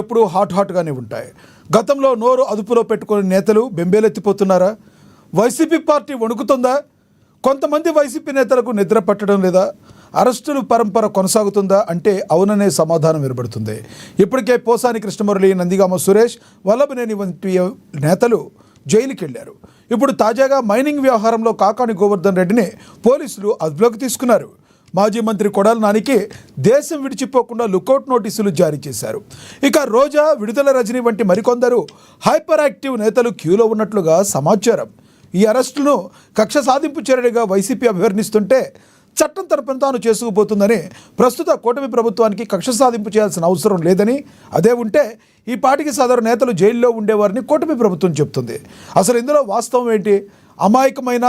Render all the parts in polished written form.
ఎప్పుడూ హాట్గానే ఉంటాయి. గతంలో నోరు అదుపులో పెట్టుకుని నేతలు బెంబేలెత్తిపోతున్నారా? YCP party వణుకుతుందా? కొంతమంది వైసీపీ నేతలకు నిద్ర పట్టడం లేదా? అరెస్టుల పరంపర కొనసాగుతుందా అంటే అవుననే సమాధానం వినబడుతుంది. ఇప్పటికే పోసాని కృష్ణమురళి, నందిగామ సురేష్, వల్లభనేని వంటి నేతలు జైలుకి వెళ్లారు. ఇప్పుడు తాజాగా మైనింగ్ వ్యవహారంలో కాకాని గోవర్ధన్ రెడ్డిని పోలీసులు అదుపులోకి తీసుకున్నారు. మాజీ మంత్రి కొడాలి నానికి దేశం విడిచిపోకుండా లుకౌట్ నోటీసులు జారీ చేశారు. ఇక రోజా, విడుదల రజనీ వంటి మరికొందరు హైపర్ యాక్టివ్ నేతలు క్యూలో ఉన్నట్లుగా సమాచారం. ఈ అరెస్టులను కక్ష సాధింపు చర్యగా వైసీపీ అభివర్ణిస్తుంటే చట్టం తన పని తాను చేసుకుపోతుందని, ప్రస్తుత కూటమి ప్రభుత్వానికి కక్ష సాధింపు చేయాల్సిన అవసరం లేదని, అదే ఉంటే ఈ పార్టీకి సదరు నేతలు జైల్లో ఉండేవారని కూటమి ప్రభుత్వం చెప్తుంది. అసలు ఇందులో వాస్తవం ఏంటి? అమాయకమైన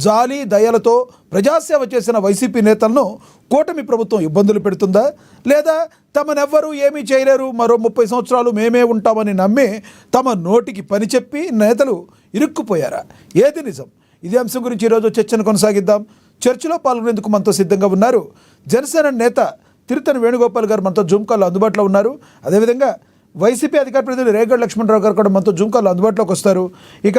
జాలి దయలతో ప్రజాసేవ చేసిన వైసీపీ నేతలను కూటమి ప్రభుత్వం ఇబ్బందులు పెడుతుందా, లేదా తమనెవ్వరూ ఏమీ చేయలేరు, మరో 30 సంవత్సరాలు మేమే ఉంటామని నమ్మి తమ నోటికి పని చెప్పి నేతలు ఇరుక్కుపోయారా? ఏది నిజం? ఇదే అంశం గురించి ఈరోజు చర్చను కొనసాగిద్దాం. చర్చలో పాల్గొనేందుకు మనతో సిద్ధంగా ఉన్నారు జనసేన నేత తిరుత్తని వేణుగోపాల్ గారు మనతో జూమ్ కాల్లో అందుబాటులో ఉన్నారు. అదేవిధంగా వైసీపీ అధికార ప్రతినిధి రేగడి లక్ష్మణరావు గారు కూడా మనతో జూమ్ కాల్లో అందుబాటులోకి వస్తారు. ఇక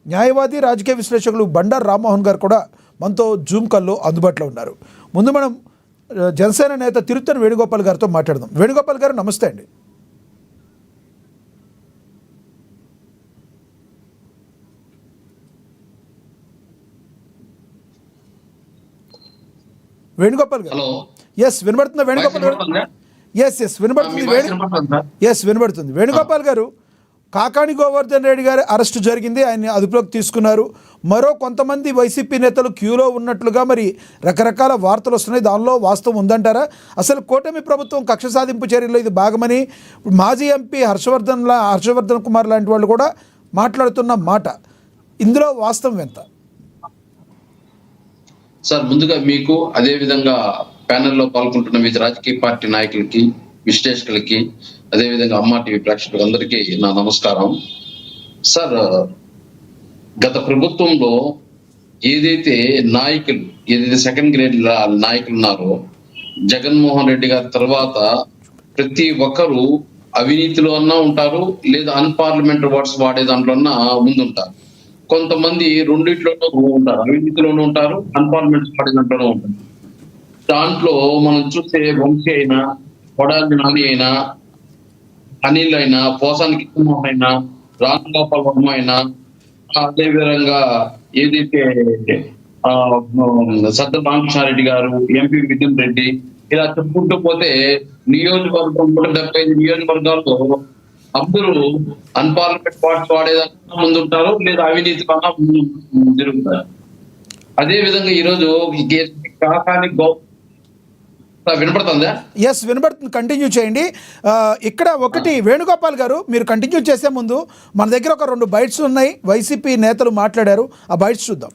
న్యాయవాది, రాజకీయ విశ్లేషకులు బండారు రామ్మోహన్ గారు కూడా మనతో జూమ్ కాల్లో అందుబాటులో ఉన్నారు. ముందు మనం జనసేన నేత తిరుత్తని వేణుగోపాల్ గారితో మాట్లాడదాం. వేణుగోపాల్ గారు నమస్తే అండి. వేణుగోపాల్ గారు, ఎస్ వినబడుతుందా? వేణుగోపాల్ గారు, ఎస్ వినబడుతుంది. వినబడుతుంది. వేణుగోపాల్ గారు, కాకాని గోవర్ధన్ రెడ్డి గారి అరెస్టు జరిగింది, ఆయన్ని అదుపులోకి తీసుకున్నారు. మరో కొంతమంది వైసీపీ నేతలు క్యూలో ఉన్నట్లుగా మరి రకరకాల వార్తలు వస్తున్నాయి. దానిలో వాస్తవం ఉందంటారా? అసలు కూటమి ప్రభుత్వం కక్ష సాధింపు చర్యల్లో ఇది భాగమని మాజీ ఎంపీ హర్షవర్ధన్ కుమార్ లాంటి వాళ్ళు కూడా మాట్లాడుతున్న మాట, ఇందులో వాస్తవం ఎంత? సార్, ముందుగా మీకు అదేవిధంగా ప్యానెల్లో పాల్గొంటున్న వివిధ రాజకీయ పార్టీ నాయకులకి, విశ్లేషకులకి, అదేవిధంగా అమ్మా టీవీ ప్రేక్షకులందరికీ నా నమస్కారం. సార్, గత ప్రభుత్వంలో ఏదైతే సెకండ్ గ్రేడ్ నాయకులు ఉన్నారో, జగన్మోహన్ రెడ్డి గారి తర్వాత ప్రతి ఒక్కరు అవినీతిలో అన్నా ఉంటారు, లేదా అన్పార్లమెంటరీ వర్డ్స్ వాడే దాంట్లోన్నా ముందుంటారు. కొంతమంది రెండిట్లోనూ ఉంటారు, అవినీతిలోనూ ఉంటారు, అన్పార్లమెంటరీ వాడే దాంట్లోనూ ఉంటారు. దాంట్లో మనం చూస్తే వంశీ అయినా, కొడాలి నాని అయినా, అనిల్ అయినా, పోసాని కృష్ణమోహన్ అయినా, రాజగోపాల్ వర్మ అయినా, అదేవిధంగా ఏదైతే సద్ద రామకృష్ణారెడ్డి గారు, ఎంపీ మిథున్ రెడ్డి, ఇలా చెప్పుకుంటూ పోతే నియోజకవర్గం 175 నియోజకవర్గాల్లో అందరూ అన్పార్లమెంట్ పార్ట్స్ వాడేదాకా ముందుంటారు, లేదా అవినీతి కన్నా ముందు తిరుగుతారు. అదే విధంగా ఈరోజు కాకాని వినపడుతుందా? ఎస్ వినపడుతుంది, కంటిన్యూ చేయండి. ఇక్కడ ఒకటి వేణుగోపాల్ గారు, మీరు కంటిన్యూ చేసే ముందు మన దగ్గర ఒక 2 బైట్స్ ఉన్నాయి, వైసీపీ నేతలు మాట్లాడారు, ఆ బైట్స్ చూద్దాం.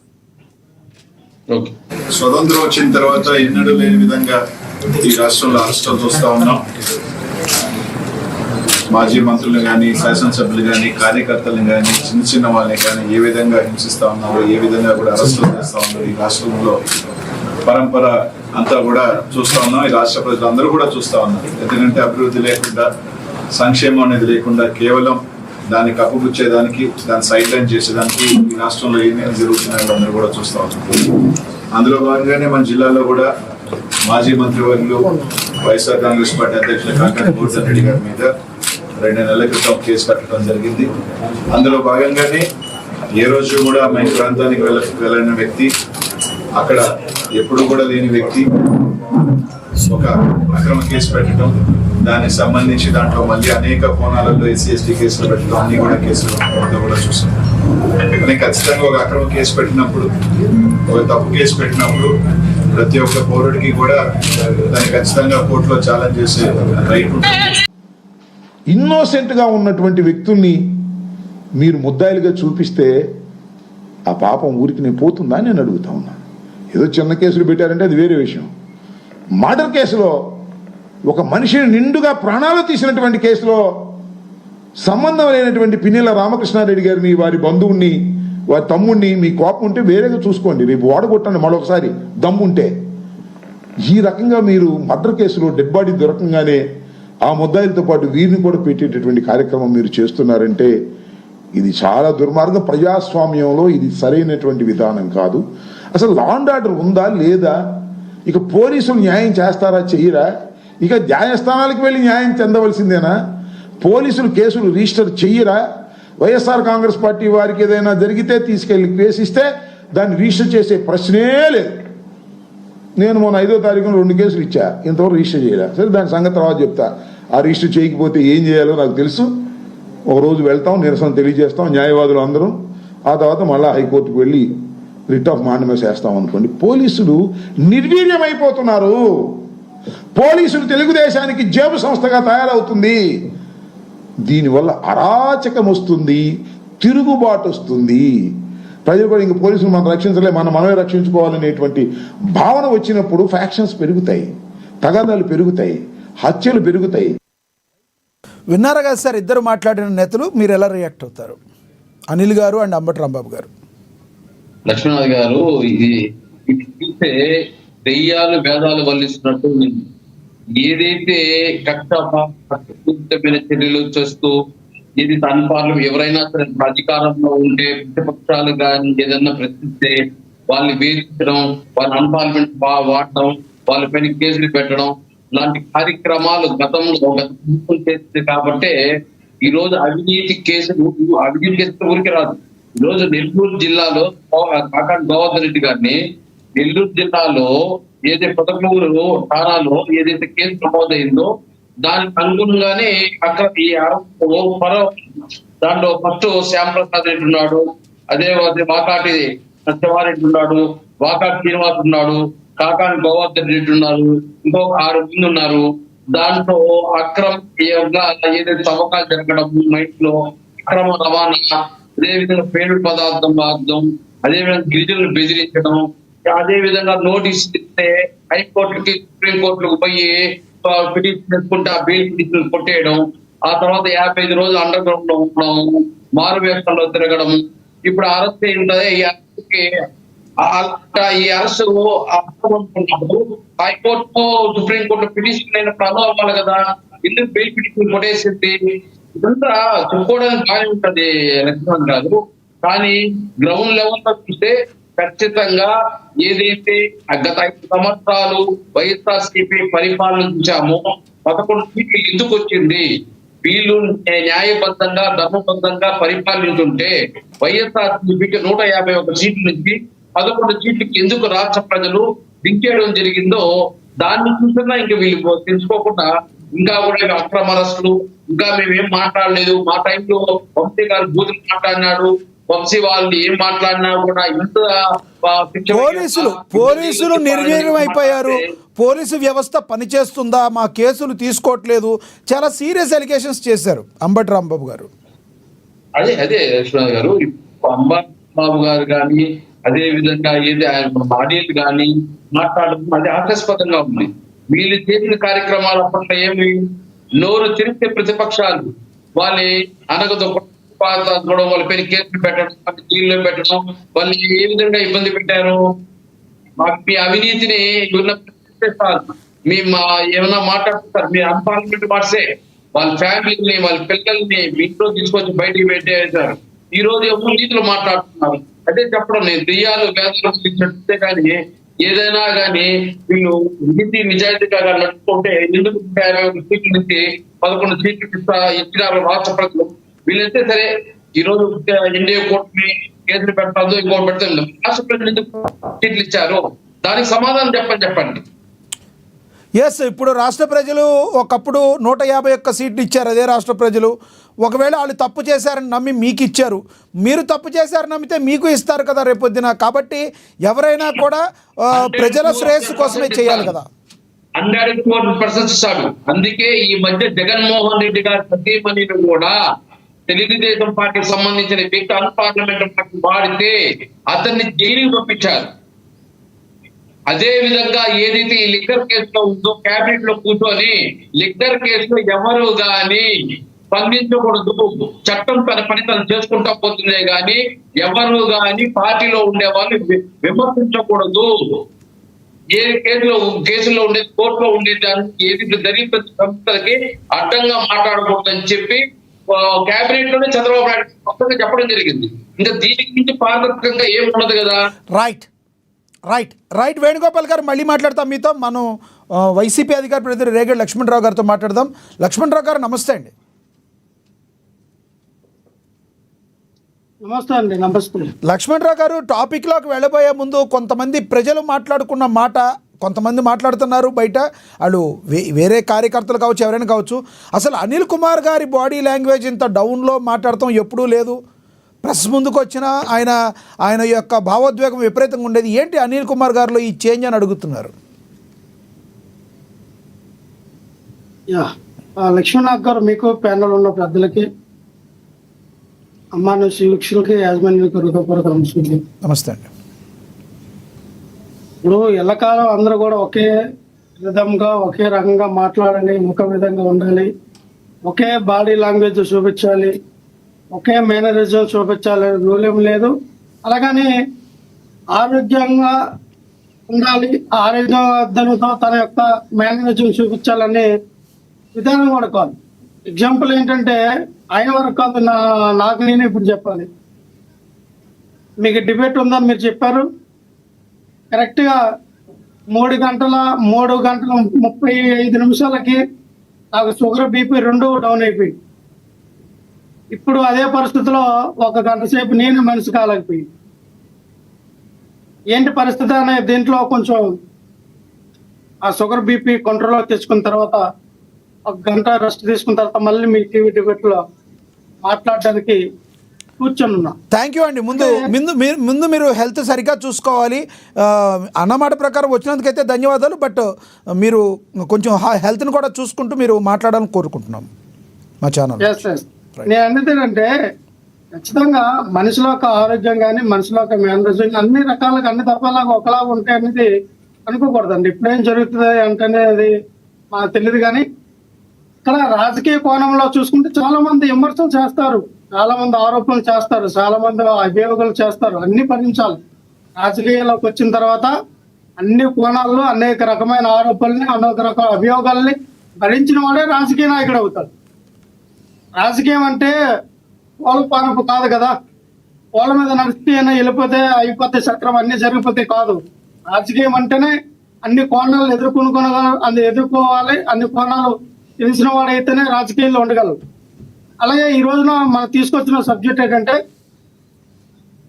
స్వతంత్రం వచ్చిన తర్వాత ఎన్నడూ లేని విధంగా ఈ రాష్ట్రంలో అరెస్టులు చూస్తా ఉన్నాం. మాజీ మంత్రులు కానీ, శాసనసభ్యులు కానీ, కార్యకర్తలను కానీ, చిన్న వాళ్ళని కానీ ఏ విధంగా హింసిస్తా ఉన్నారు, ఏ విధంగా కూడా అరెస్టులు చేస్తా ఉన్నారు. ఈ రాష్ట్రంలో పరంపర అంతా కూడా చూస్తా ఉన్నాం. ఈ రాష్ట్ర ప్రజలు అందరూ కూడా చూస్తా ఉన్నారు. ఎందుకంటే అభివృద్ధి లేకుండా, సంక్షేమం అనేది లేకుండా, కేవలం దాన్ని కప్పుపుచ్చేదానికి, దాన్ని సైడ్ లైన్ చేసేదానికి ఈ రాష్ట్రంలో ఏమేమి జరుగుతున్నాయో అందరూ కూడా చూస్తా ఉన్నారు. అందులో భాగంగానే మన జిల్లాలో కూడా మాజీ మంత్రివర్యులు, వైఎస్ఆర్ కాంగ్రెస్ పార్టీ అధ్యక్షులు కాకాని గోవర్ధన్ రెడ్డి గారి మీద 2 నెలల క్రితం కేసు కట్టడం జరిగింది. అందులో భాగంగానే ఏ రోజు కూడా మన ప్రాంతానికి వెళ్ళిన వ్యక్తి, అక్కడ ఎప్పుడు కూడా లేని వ్యక్తి ఒక అక్రమ కేసు పెట్టడం, దానికి సంబంధించి దాంట్లో మళ్ళీ అనేక కోణాలలో SC/ST కేసులు పెట్టడం, అన్ని కూడా కేసులు కూడా చూసాం. కానీ ఖచ్చితంగా ఒక అక్రమ కేసు పెట్టినప్పుడు, ఒక తప్పు కేసు పెట్టినప్పుడు ప్రతి ఒక్క పౌరుడికి కూడా దాన్ని ఖచ్చితంగా కోర్టులో ఛాలెంజ్ చేసే రైట్ ఉంటుంది. ఇన్నోసెంట్గా ఉన్నటువంటి వ్యక్తుల్ని మీరు ముద్దాయిలుగా చూపిస్తే ఆ పాపం ఊరికి నేను పోతుందా నేను అడుగుతా ఉన్నా. ఏదో చిన్న కేసులు పెట్టారంటే అది వేరే విషయం. మర్డర్ కేసులో ఒక మనిషిని నిండుగా ప్రాణాలు తీసినటువంటి కేసులో సంబంధం లేనటువంటి పిన్నెల రామకృష్ణారెడ్డి గారిని, వారి బంధువుని, వారి తమ్ముడిని, మీ కోపం ఉంటే వేరేగా చూసుకోండి, రేపు ఓడగొట్టండి మరొకసారి దమ్ముంటే. ఈ రకంగా మీరు మర్డర్ కేసులో డెడ్ బాడీ దొరకంగానే ఆ ముద్దాయిలతో పాటు వీరిని కూడా పెట్టేటటువంటి కార్యక్రమం మీరు చేస్తున్నారంటే ఇది చాలా దుర్మార్గం. ప్రజాస్వామ్యంలో ఇది సరైనటువంటి విధానం కాదు. అసలు లా అండ్ ఆర్డర్ ఉందా లేదా? ఇక పోలీసులు న్యాయం చేస్తారా చెయ్యరా? ఇక న్యాయస్థానాలకు వెళ్ళి న్యాయం చెందవలసిందేనా? పోలీసులు కేసులు రిజిస్టర్ చెయ్యరా? వైఎస్ఆర్ కాంగ్రెస్ పార్టీ వారికి ఏదైనా జరిగితే తీసుకెళ్లి కేసు ఇస్తే దాన్ని రిజిస్టర్ చేసే ప్రశ్నే లేదు. నేను మొన్న 5వ తారీఖున 2 కేసులు ఇచ్చా, ఇంతవరకు రిజిస్టర్ చేయలే. సరే దాని సంగతి తర్వాత చెప్తా. ఆ రిజిస్టర్ చేయకపోతే ఏం చేయాలో నాకు తెలుసు. ఒక రోజు వెళ్తాం, నిరసన తెలియజేస్తాం న్యాయవాదులు అందరం. ఆ తర్వాత మళ్ళీ హైకోర్టుకు వెళ్ళి రిట్ ఆఫ్ మాండమస్ వేస్తాం అనుకోండి. పోలీసులు నిర్వీర్యమైపోతున్నారు. పోలీసులు తెలుగుదేశానికి జేబు సంస్థగా తయారవుతుంది. దీనివల్ల అరాచకం వస్తుంది, తిరుగుబాటు వస్తుంది. ప్రజలు కూడా ఇంక పోలీసులు మనం రక్షించలే, మనమే రక్షించుకోవాలనేటువంటి భావన వచ్చినప్పుడు ఫ్యాక్షన్స్ పెరుగుతాయి, తగాదాలు పెరుగుతాయి, హత్యలు పెరుగుతాయి. విన్నారా కదా సార్ ఇద్దరు మాట్లాడిన నేతలు, మీరు ఎలా రియాక్ట్ అవుతారు? అనిల్ గారు అండ్ అంబటి రాంబాబు గారు. లక్ష్మీనాథ్ గారు, ఇది చూస్తే దెయ్యాలు వేదాలు వల్లిస్తున్నట్టు ఏదైతే కక్షపూరితమైన చర్యలు చేస్తూ ఇది తనపాలు ఎవరైనా సరే అధికారంలో ఉంటే ప్రతిపక్షాలు కానీ ఏదన్నా ప్రశ్నిస్తే వాళ్ళని వేధించడం, వాళ్ళ అన్పార్లమెంట్ వాడడం, వాళ్ళపైన కేసులు పెట్టడం లాంటి కార్యక్రమాలు గతంలో చేసింది. కాబట్టే ఈ రోజు అవినీతి కేసులు ఊరికి రాదు. ఈ రోజు నెల్లూరు జిల్లాలో కాకాని గోవర్ధన్ రెడ్డి గారిని నెల్లూరు జిల్లాలో ఏదైతే పొదకూరు ఠాణాలో ఏదైతే కేసు నమోదైందో దానికి అనుగుణంగానే అక్కడ ఈ దాంట్లో ఫస్ట్ శ్యాంప్రసాద్ రెడ్డి ఉన్నాడు, అదే వాకాటి సత్యవారెడ్డి ఉన్నాడు, వాకాటి శ్రీనివాస్ ఉన్నాడు, కాకాని గోవర్ధన్ రెడ్డి ఉన్నారు, ఇంకొక 6 మంది ఉన్నారు. దాంట్లో ఏదైతే తవ్వకాలు జరగడం, మైట్లో అక్రమ రవాణా, అదేవిధంగా పేలుడు పదార్థం వాడడం, అదేవిధంగా గిరిజనులు బెదిరించడం, అదేవిధంగా నోటీసులు ఇస్తే హైకోర్టుకి సుప్రీంకోర్టులకు పోయి పిటిషన్ తెచ్చుకుంటే ఆ బెయిల్ పిటిషన్ కొట్టేయడం, ఆ తర్వాత 55 రోజులు అండర్ గ్రౌండ్ లో ఉండడం, మారువేషంలో తిరగడం. ఇప్పుడు అరెస్ట్ ఏంటంటే ఈ అరెస్ట్ అనుకున్నప్పుడు హైకోర్టు సుప్రీంకోర్టు పిటిషన్ అయినప్పుడు అలో అవ్వాలి కదా, ఎందుకు బెయిల్ పిటిషన్ కొట్టేసింది? ఇదంతా చెప్పుకోవడానికి బాగానే ఉంటది లక్ష్మణ్ గారు. కానీ గ్రౌండ్ లెవెల్ లో చూస్తే ఖచ్చితంగా ఏదైతే గత 5 సంవత్సరాలు వైఎస్ఆర్సీపీ పరిపాలన చూసామో 11 సీట్లు ఎందుకు వచ్చింది? వీళ్ళు న్యాయబద్ధంగా ధర్మబద్ధంగా పరిపాలించుంటే వైఎస్ఆర్సీపీకి 151 సీట్ల నుంచి 11 సీట్లకి ఎందుకు రాష్ట్ర ప్రజలు దించేయడం జరిగిందో దాన్ని చూసినా ఇంకా వీళ్ళు తెలుసుకోకుండా ఇంకా కూడా అక్రమ అరెస్టులు, ఇంకా మేమేం మాట్లాడలేదు, మా టైంలో వంశీ గారు బూతులు మాట్లాడినాడు, వంశీ వాళ్ళు ఏం మాట్లాడినా కూడా ఇంత పోలీసులు నిర్వీర్యం అయిపోయారు. పోలీసు వ్యవస్థ పనిచేస్తుందా, మా కేసులు తీసుకోవట్లేదు, చాలా సీరియస్ ఎలిగేషన్స్ చేశారు అంబటి రాంబాబు గారు. అదే లక్ష్మణ్ గారు, అంబటి బాబు గారు కానీ అదే విధంగా ఏది ఆడియన్స్ కానీ మాట్లాడడం అది హాస్యాస్పదంగా ఉంది. వీళ్ళు చేసిన కార్యక్రమాలు అప్పట్లో ఏమి నోరు తిరిగితే ప్రతిపక్షాలు వాళ్ళని అనగదొక్కడం, వాళ్ళ పేరు కేసులు పెట్టడం, జైల్లో పెట్టడం, వాళ్ళు ఏ విధంగా ఇబ్బంది పెట్టారు. మీ అవినీతిని ఏమన్నా మాట్లాడుతుంటారు, మీరు అన్పార్లమెంట్ మార్చే వాళ్ళ ఫ్యామిలీని వాళ్ళ పిల్లల్ని ఇంట్లో తీసుకొచ్చి బయటికి పెట్టేశారు. ఈ రోజు ఎవరు నీతులు మాట్లాడుతున్నారు. అదే చెప్పడం, నేను దెయ్యాలు వేదాలు చెప్తే కానీ ఏదైనా కానీ వీళ్ళు నిజాయితీగా నడుచుకుంటే ఎందుకు 51 సీట్ల నుంచి 11 సీట్లు ఇచ్చిన రాష్ట్ర ప్రజలు వీళ్ళైతే సరే ఈ రోజు ఎన్డీఏ కోర్టుని కేసులు పెట్టాలి, ఇంకోటి పెడితే రాష్ట్ర ప్రజలు ఎందుకు సీట్లు ఇచ్చారు? దానికి సమాధానం చెప్పండి. ఎస్, ఇప్పుడు రాష్ట్ర ప్రజలు ఒకప్పుడు 151 సీట్లు ఇచ్చారు అదే రాష్ట్ర ప్రజలు. ఒకవేళ వాళ్ళు తప్పు చేశారని నమ్మి మీకు ఇచ్చారు, మీరు తప్పు చేశారని నమ్మితే మీకు ఇస్తారు కదా రేపొద్దున. కాబట్టి ఎవరైనా కూడా ప్రజల శ్రేయస్సు కోసమే చేయాలి కదా. 104% ఇస్తాడు. అందుకే ఈ మధ్య జగన్మోహన్ రెడ్డి గారి సతీమణిని కూడా తెలుగుదేశం పార్టీకి సంబంధించిన వ్యక్తి అన్పార్లమెంటరీ పార్టీ వాడితే అతన్ని జైలుకి పంపించారు. అదే విధంగా ఏదైతే ఈ లిక్కర్ కేసులో ఉందో క్యాబినెట్ లో కూర్చొని లిక్కర్ కేసులో ఎవరు గాని స్పందించకూడదు, చట్టం తన పని తను చేసుకుంటా పోతుందే గాని ఎవరు గాని పార్టీలో ఉండే వాళ్ళు విమర్శించకూడదు. ఏ కేసులో ఉండేది, కోర్టులో ఉండేది, ఏది జరిగిన ప్రతి సంస్థలకి అడ్డంగా మాట్లాడకూడదని చెప్పి కేబినెట్ లోనే చంద్రబాబు నాయుడు స్పష్టంగా చెప్పడం జరిగింది. ఇంకా దీనికి నుంచి పారదర్శకంగా ఏమి ఉండదు కదా. రైట్ వేణుగోపాల్ గారు, మళ్ళీ మాట్లాడతాం మీతో. మనం వైసీపీ అధికార ప్రతినిధి రేగడి లక్ష్మణరావు గారితో మాట్లాడదాం. లక్ష్మణరావు గారు నమస్తే అండి. నమస్తే అండి. నమస్తే లక్ష్మణరావు గారు, టాపిక్లోకి వెళ్ళబోయే ముందు కొంతమంది ప్రజలు మాట్లాడుకున్న మాట, కొంతమంది మాట్లాడుతున్నారు బయట, వాళ్ళు వేరే కార్యకర్తలు కావచ్చు, ఎవరైనా కావచ్చు, అసలు అనిల్ కుమార్ గారి బాడీ లాంగ్వేజ్ ఇంత డౌన్లో మాట్లాడటం ఎప్పుడూ లేదు. ప్రెస్ ముందుకు వచ్చినా ఆయన యొక్క భావోద్వేగం విపరీతంగా ఉండేది. ఏంటి అనిల్ కుమార్ గారిలో ఈ చేంజ్ అని అడుగుతున్నారు. లక్ష్మణనాథ్ గారు, మీకు ప్యానల్ ఉన్న పెద్దలకి, అమ్మాను శిక్షలకి, యాజమాన్యానికి హృదయపూర్వక నమస్కారం. నమస్తే అండి. ఇప్పుడు ఎల్లకాలం అందరూ కూడా ఒకే విధంగా, ఒకే రకంగా మాట్లాడాలి, ఒక విధంగా ఉండాలి, ఒకే బాడీ లాంగ్వేజ్ చూపించాలి, ఒకే మేనరిజం చూపించాలి, రూల్ ఏం లేదు. అలాగని ఆరోగ్యంగా ఉండాలి, ఆరోగ్యంతో తన యొక్క మేనరిజం చూపించాలని విధానం కూడా కాదు. ఎగ్జాంపుల్ ఏంటంటే, ఆయన వరకు కాదు, నాకు నేను ఇప్పుడు చెప్పాలి. మీకు డిబేట్ ఉందని మీరు చెప్పారు. కరెక్ట్గా 3 గంటల 35 నాకు షుగర్, బీపీ 2 డౌన్ అయిపోయింది. ఇప్పుడు అదే పరిస్థితిలో 1 గంట సేపు నేను మనిషి కాలేకపోయింది. ఏంటి పరిస్థితి అనే దీంట్లో కొంచెం ఆ షుగర్, బీపీ కంట్రోల్లో తెచ్చుకున్న తర్వాత 1 గంట రెస్ట్ తీసుకున్న తర్వాత మళ్ళీ మీ టీవీ డిబేట్లో మాట్లాడడానికి కూర్చొని ఉన్నా. థ్యాంక్ యూ అండి. ముందు మీరు హెల్త్ సరిగ్గా చూసుకోవాలి. అన్నమాట ప్రకారం వచ్చినందుకైతే ధన్యవాదాలు. బట్ మీరు కొంచెం హెల్త్ని కూడా చూసుకుంటూ మీరు మాట్లాడాలని కోరుకుంటున్నాం మా ఛానల్. నేను అనేది ఏంటంటే, ఖచ్చితంగా మనిషిలో ఒక ఆరోగ్యం కానీ, మనిషిలో ఒక మేనరిజం అన్ని రకాలుగా, అన్ని తరఫాలాగా ఒకలాగా ఉంటాయి అనేది అనుకోకూడదండి. ఇప్పుడేం జరుగుతుంది అంటేనే అది మాకు తెలియదు. కానీ ఇక్కడ రాజకీయ కోణంలో చూసుకుంటే చాలా మంది విమర్శలు చేస్తారు, చాలా మంది ఆరోపణలు చేస్తారు, చాలా మంది అభియోగాలు చేస్తారు. అన్ని భరించాలి. రాజకీయాల్లోకి వచ్చిన తర్వాత అన్ని కోణాల్లో అనేక రకమైన ఆరోపణల్ని, అనేక రకాల అభియోగాల్ని భరించిన వాడే రాజకీయ నాయకుడు అవుతాడు. రాజకీయం అంటే పోల పానపు కాదు కదా. పోల మీద నడిస్తే వెళ్ళిపోతే అయిపోతే చక్రం అన్ని జరిగిపోతే కాదు. రాజకీయం అంటేనే అన్ని కోణాలను ఎదుర్కోవాలి. అన్ని కోణాలు తెలిసిన వాడైతేనే రాజకీయాల్లో ఉండగలరు. అలాగే ఈ రోజున మనం తీసుకొచ్చిన సబ్జెక్ట్ ఏంటంటే,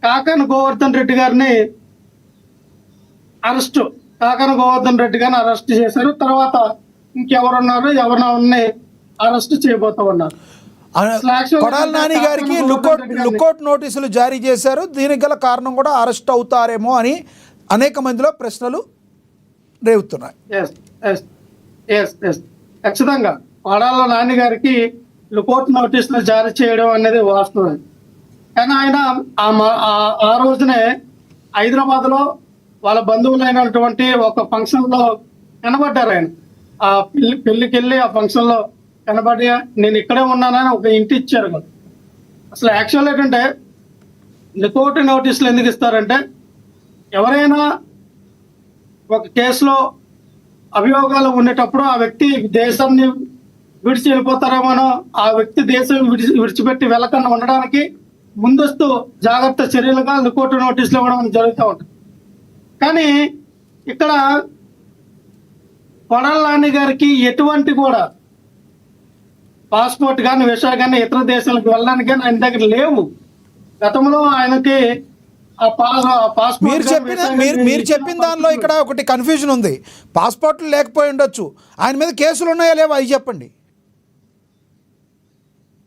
కాకాని గోవర్ధన్ రెడ్డి గారిని అరెస్ట్ చేశారు. తర్వాత ఇంకెవరున్నారు, ఎవరిని అరెస్ట్ చేయబోతా ఉన్నారు. కొడాలి నాని గారికి లుకౌట్ నోటీసులు జారీ చేశారు. దీనికి గల కారణం కూడా అరెస్ట్ అవుతారేమో అని అనేక మందిలో ప్రశ్నలు రేవుతున్నాయి. ఖచ్చితంగా కొడాలి నాని గారికి లుకౌట్ నోటీసులు జారీ చేయడం అనేది వాస్తవం. కానీ ఆయన ఆ రోజునే హైదరాబాద్లో వాళ్ళ బంధువులైనటువంటి ఒక ఫంక్షన్లో కనబడ్డారు. ఆయన ఆ పెళ్లికి వెళ్ళి ఆ ఫంక్షన్లో కనబడి, నేను ఇక్కడే ఉన్నానని ఒక ఇంటి ఇచ్చారు కదా. అసలు యాక్చువల్ ఏంటంటే, లుకౌట్ నోటీసులు ఎందుకు ఇస్తారంటే, ఎవరైనా ఒక కేసులో అభియోగాలు ఉండేటప్పుడు ఆ వ్యక్తి దేశాన్ని విడిచి వెళ్ళిపోతారేమోనో, ఆ వ్యక్తి దేశం విడిచిపెట్టి వెళ్ళకుండా ఉండడానికి ముందస్తు జాగ్రత్త చర్యలుగా లుకౌట్ నోటీసులు ఇవ్వడం జరుగుతూ ఉంటుంది. కానీ ఇక్కడ కొడాలి నాని గారికి ఎటువంటి కూడా పాస్పోర్ట్ కానీ, వీసా కానీ, ఇతర దేశాలకు వెళ్ళడానికి కానీ ఆయన దగ్గర లేవు. గతంలో ఆయనకి మీరు చెప్పిన దానిలో ఇక్కడ ఒకటి కన్ఫ్యూజన్ ఉంది. పాస్పోర్ట్లు లేకపోయి ఉండొచ్చు, ఆయన మీద కేసులు ఉన్నాయా లేవా అవి చెప్పండి.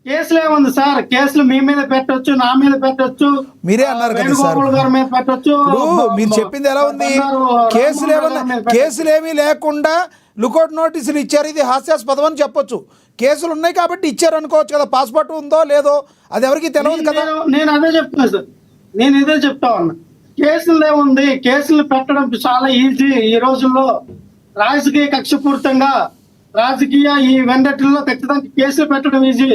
కేసులు ఏముంది సార్? కేసులు మీ మీద పెట్టొచ్చు, నా మీద పెట్టొచ్చు, మీరే అన్నారు కదా సార్. గారి మీద పెట్టొచ్చు. మీరు చెప్పింది ఎలా ఉంది? కేసులేమీ లేకుండా లుకౌట్ నోటీసులు ఇచ్చారు, ఇది హాస్యాస్పదం అని చెప్పొచ్చు. కేసులు ఉన్నాయి కాబట్టి ఇచ్చారు అనుకోవచ్చు కదా. పాస్పోర్ట్ ఉందో లేదో అది ఎవరికి తెలియదు కదా. నేను అదే చెప్తున్నా సార్, నేను ఇదే చెప్తా ఉన్నా. కేసులు ఏముంది? కేసులు పెట్టడం చాలా ఈజీ. ఈ రోజుల్లో రాజకీయ కక్షపూరితంగా ఈ వెండటిల్లో ఖచ్చితంగా కేసులు పెట్టడం ఈజీ.